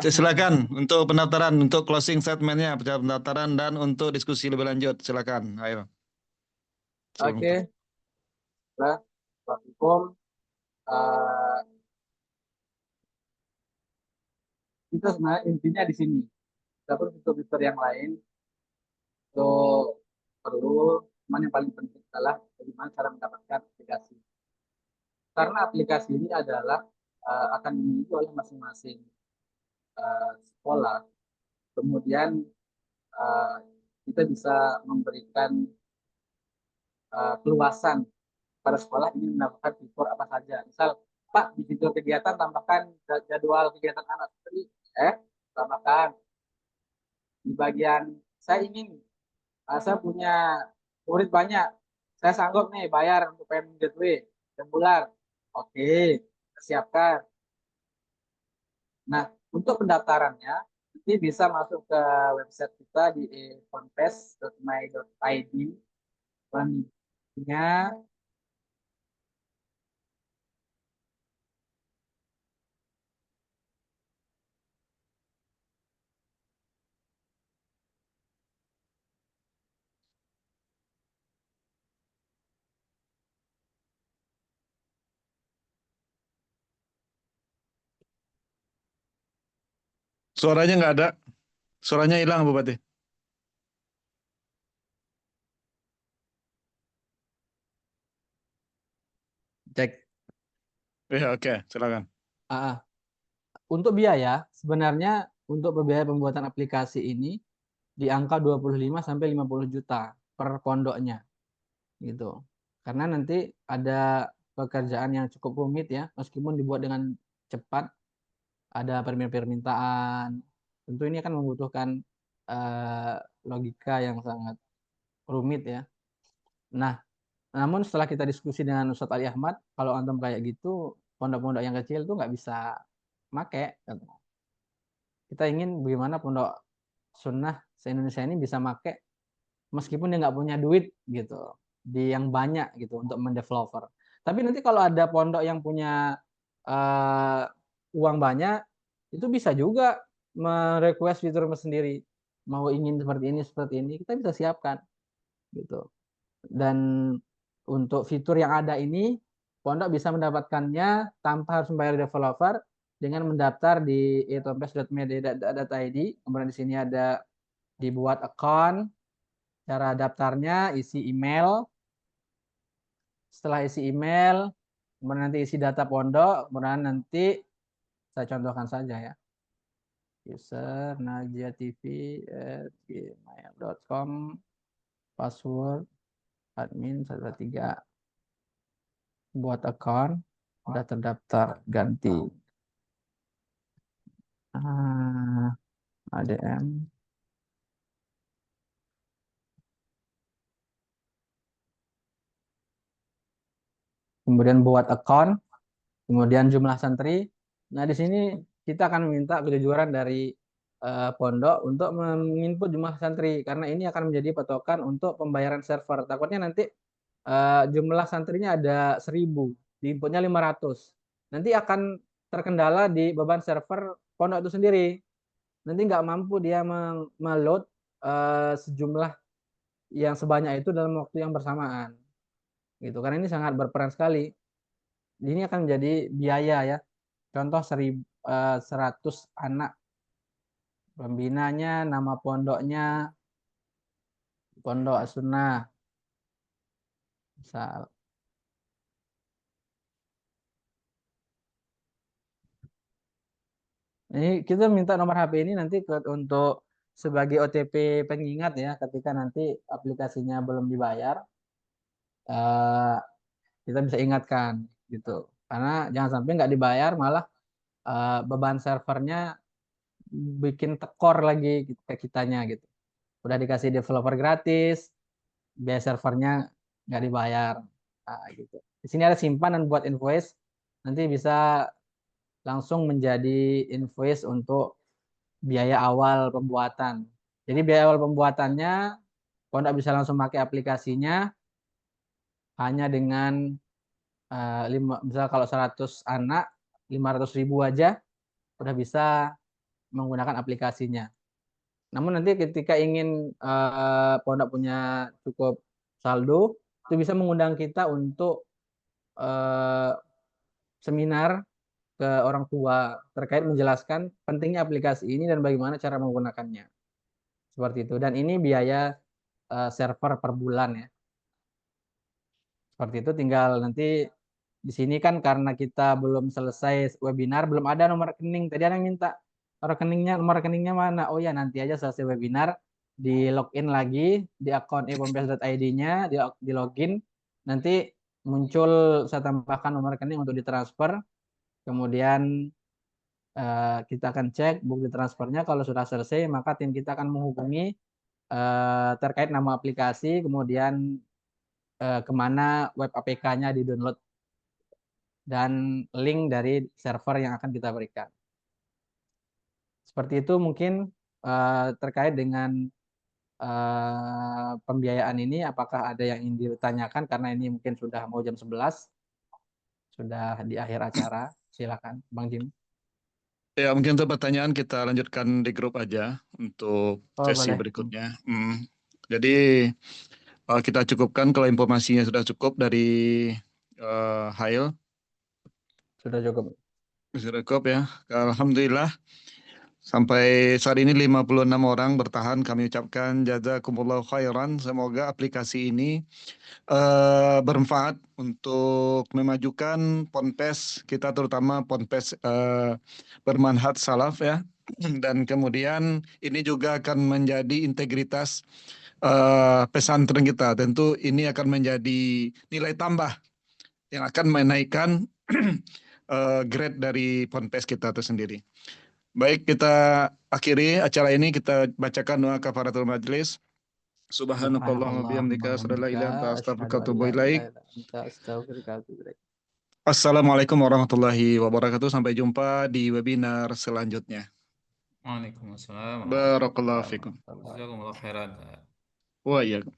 Silakan untuk pendaftaran, untuk closing statementnya, cara pendaftaran, dan untuk diskusi lebih lanjut. Silakan, ayo. Oke. Assalamualaikum. Kita sebenarnya intinya di sini. Tapi fitur-fitur yang lain itu perlu, cuman yang paling penting adalah bagaimana cara mendapatkan aplikasi. Karena aplikasi ini adalah akan dimiliki oleh masing-masing sekolah. Kemudian kita bisa memberikan keluasan pada sekolah ini mendapatkan fitur apa saja. Misal, Pak, di fitur kegiatan tambahkan jadwal kegiatan anak santri, tambahkan. Di bagian saya ingin, saya punya murid banyak, saya sanggup nih bayar untuk payment gateway dan bulan. Oke, siapkan. Nah, untuk pendaftarannya, nanti bisa masuk ke website kita di ponpes.my.id. Selanjutnya, Suaranya nggak ada. Suaranya hilang, Bupati. Cek. Ya, oke, silakan. Untuk biaya, sebenarnya untuk biaya pembuatan aplikasi ini di angka 25 sampai 50 juta per pondoknya. Gitu. Karena nanti ada pekerjaan yang cukup rumit ya, meskipun dibuat dengan cepat, ada permintaan. Tentu ini akan membutuhkan logika yang sangat rumit ya. Nah, namun setelah kita diskusi dengan Ustadz Ali Ahmad, kalau antum kayak gitu, pondok-pondok yang kecil tuh nggak bisa make. Kita ingin bagaimana pondok sunnah se-Indonesia ini bisa make meskipun dia nggak punya duit gitu, di yang banyak gitu untuk mendeveloper. Tapi nanti kalau ada pondok yang punya uang banyak, itu bisa juga merequest fitur sendiri. Mau ingin seperti ini, kita bisa siapkan gitu. Dan untuk fitur yang ada ini, pondok bisa mendapatkannya tanpa harus membayar developer. dengan mendaftar di etonpes.media.id. Kemudian di sini ada dibuat account. Cara daftarnya isi email. Setelah isi email, kemudian nanti isi data pondok, kemudian nanti saya contohkan saja ya. User najiatv@gmail.com, password admin 123. Buat account, sudah terdaftar, ganti. ADM. Kemudian buat account, kemudian jumlah santri. Nah, di sini kita akan meminta kejujuran dari pondok untuk menginput jumlah santri, karena ini akan menjadi patokan untuk pembayaran server. Takutnya nanti jumlah santrinya ada 1000, diinputnya 500. Nanti akan terkendala di beban server pondok itu sendiri. Nanti nggak mampu dia meload sejumlah yang sebanyak itu dalam waktu yang bersamaan. Gitu, karena ini sangat berperan sekali. Ini akan menjadi biaya ya. Contoh 100 anak, pembinanya, nama pondoknya, pondok sunnah. Misal. Ini kita minta nomor HP ini nanti untuk sebagai OTP pengingat ya, ketika nanti aplikasinya belum dibayar, kita bisa ingatkan gitu. Karena jangan sampai nggak dibayar malah beban servernya bikin tekor lagi gitu, ke kitanya gitu. Udah dikasih developer gratis, biaya servernya nggak dibayar. Gitu. Di sini ada simpanan buat invoice, nanti bisa langsung menjadi invoice untuk biaya awal pembuatan. Jadi biaya awal pembuatannya, pondok bisa langsung pakai aplikasinya hanya dengan misal kalau 100 anak 500.000 aja udah bisa menggunakan aplikasinya. Namun nanti ketika ingin pondok punya cukup saldo, itu bisa mengundang kita untuk seminar ke orang tua terkait menjelaskan pentingnya aplikasi ini dan bagaimana cara menggunakannya. Seperti itu. Dan ini biaya server per bulan ya. Seperti itu, tinggal nanti di sini kan karena kita belum selesai webinar, belum ada nomor rekening. Tadi ada yang minta nomor rekeningnya mana? Oh ya, nanti aja selesai webinar di login lagi di akun epompes.id-nya, di login, nanti muncul, saya tambahkan nomor rekening untuk ditransfer. Kemudian kita akan cek bukti transfernya. Kalau sudah selesai, maka tim kita akan menghubungi terkait nama aplikasi, kemudian kemana web APK-nya di-download, dan link dari server yang akan kita berikan. Seperti itu mungkin terkait dengan pembiayaan ini. Apakah ada yang ingin ditanyakan, karena ini mungkin sudah mau jam 11, sudah di akhir acara. Silakan Bang Jim. Ya, mungkin untuk pertanyaan kita lanjutkan di grup aja untuk sesi boleh. berikutnya. Jadi kita cukupkan kalau informasinya sudah cukup dari Hail. Sudah cukup. Sudah cukup ya. Alhamdulillah. Sampai saat ini 56 orang bertahan. Kami ucapkan jazakumullah khairan. Semoga aplikasi ini bermanfaat untuk memajukan ponpes kita, terutama ponpes bermanhaj salaf ya. Dan kemudian ini juga akan menjadi integritas pesantren kita. Tentu ini akan menjadi nilai tambah yang akan menaikkan grade dari ponpes kita itu sendiri. Baik, kita akhiri acara ini, kita bacakan doa kafaratul majlis. Subhanakallahumma bihamdika asyhadu an la ilaha illa anta astaghfiruka wa atubu ilaik. Assalamualaikum warahmatullahi wabarakatuh. Sampai jumpa di webinar selanjutnya. Waalaikumsalam. Barakallahu fikum. Jazakumullah khairan. Wa iyyakum.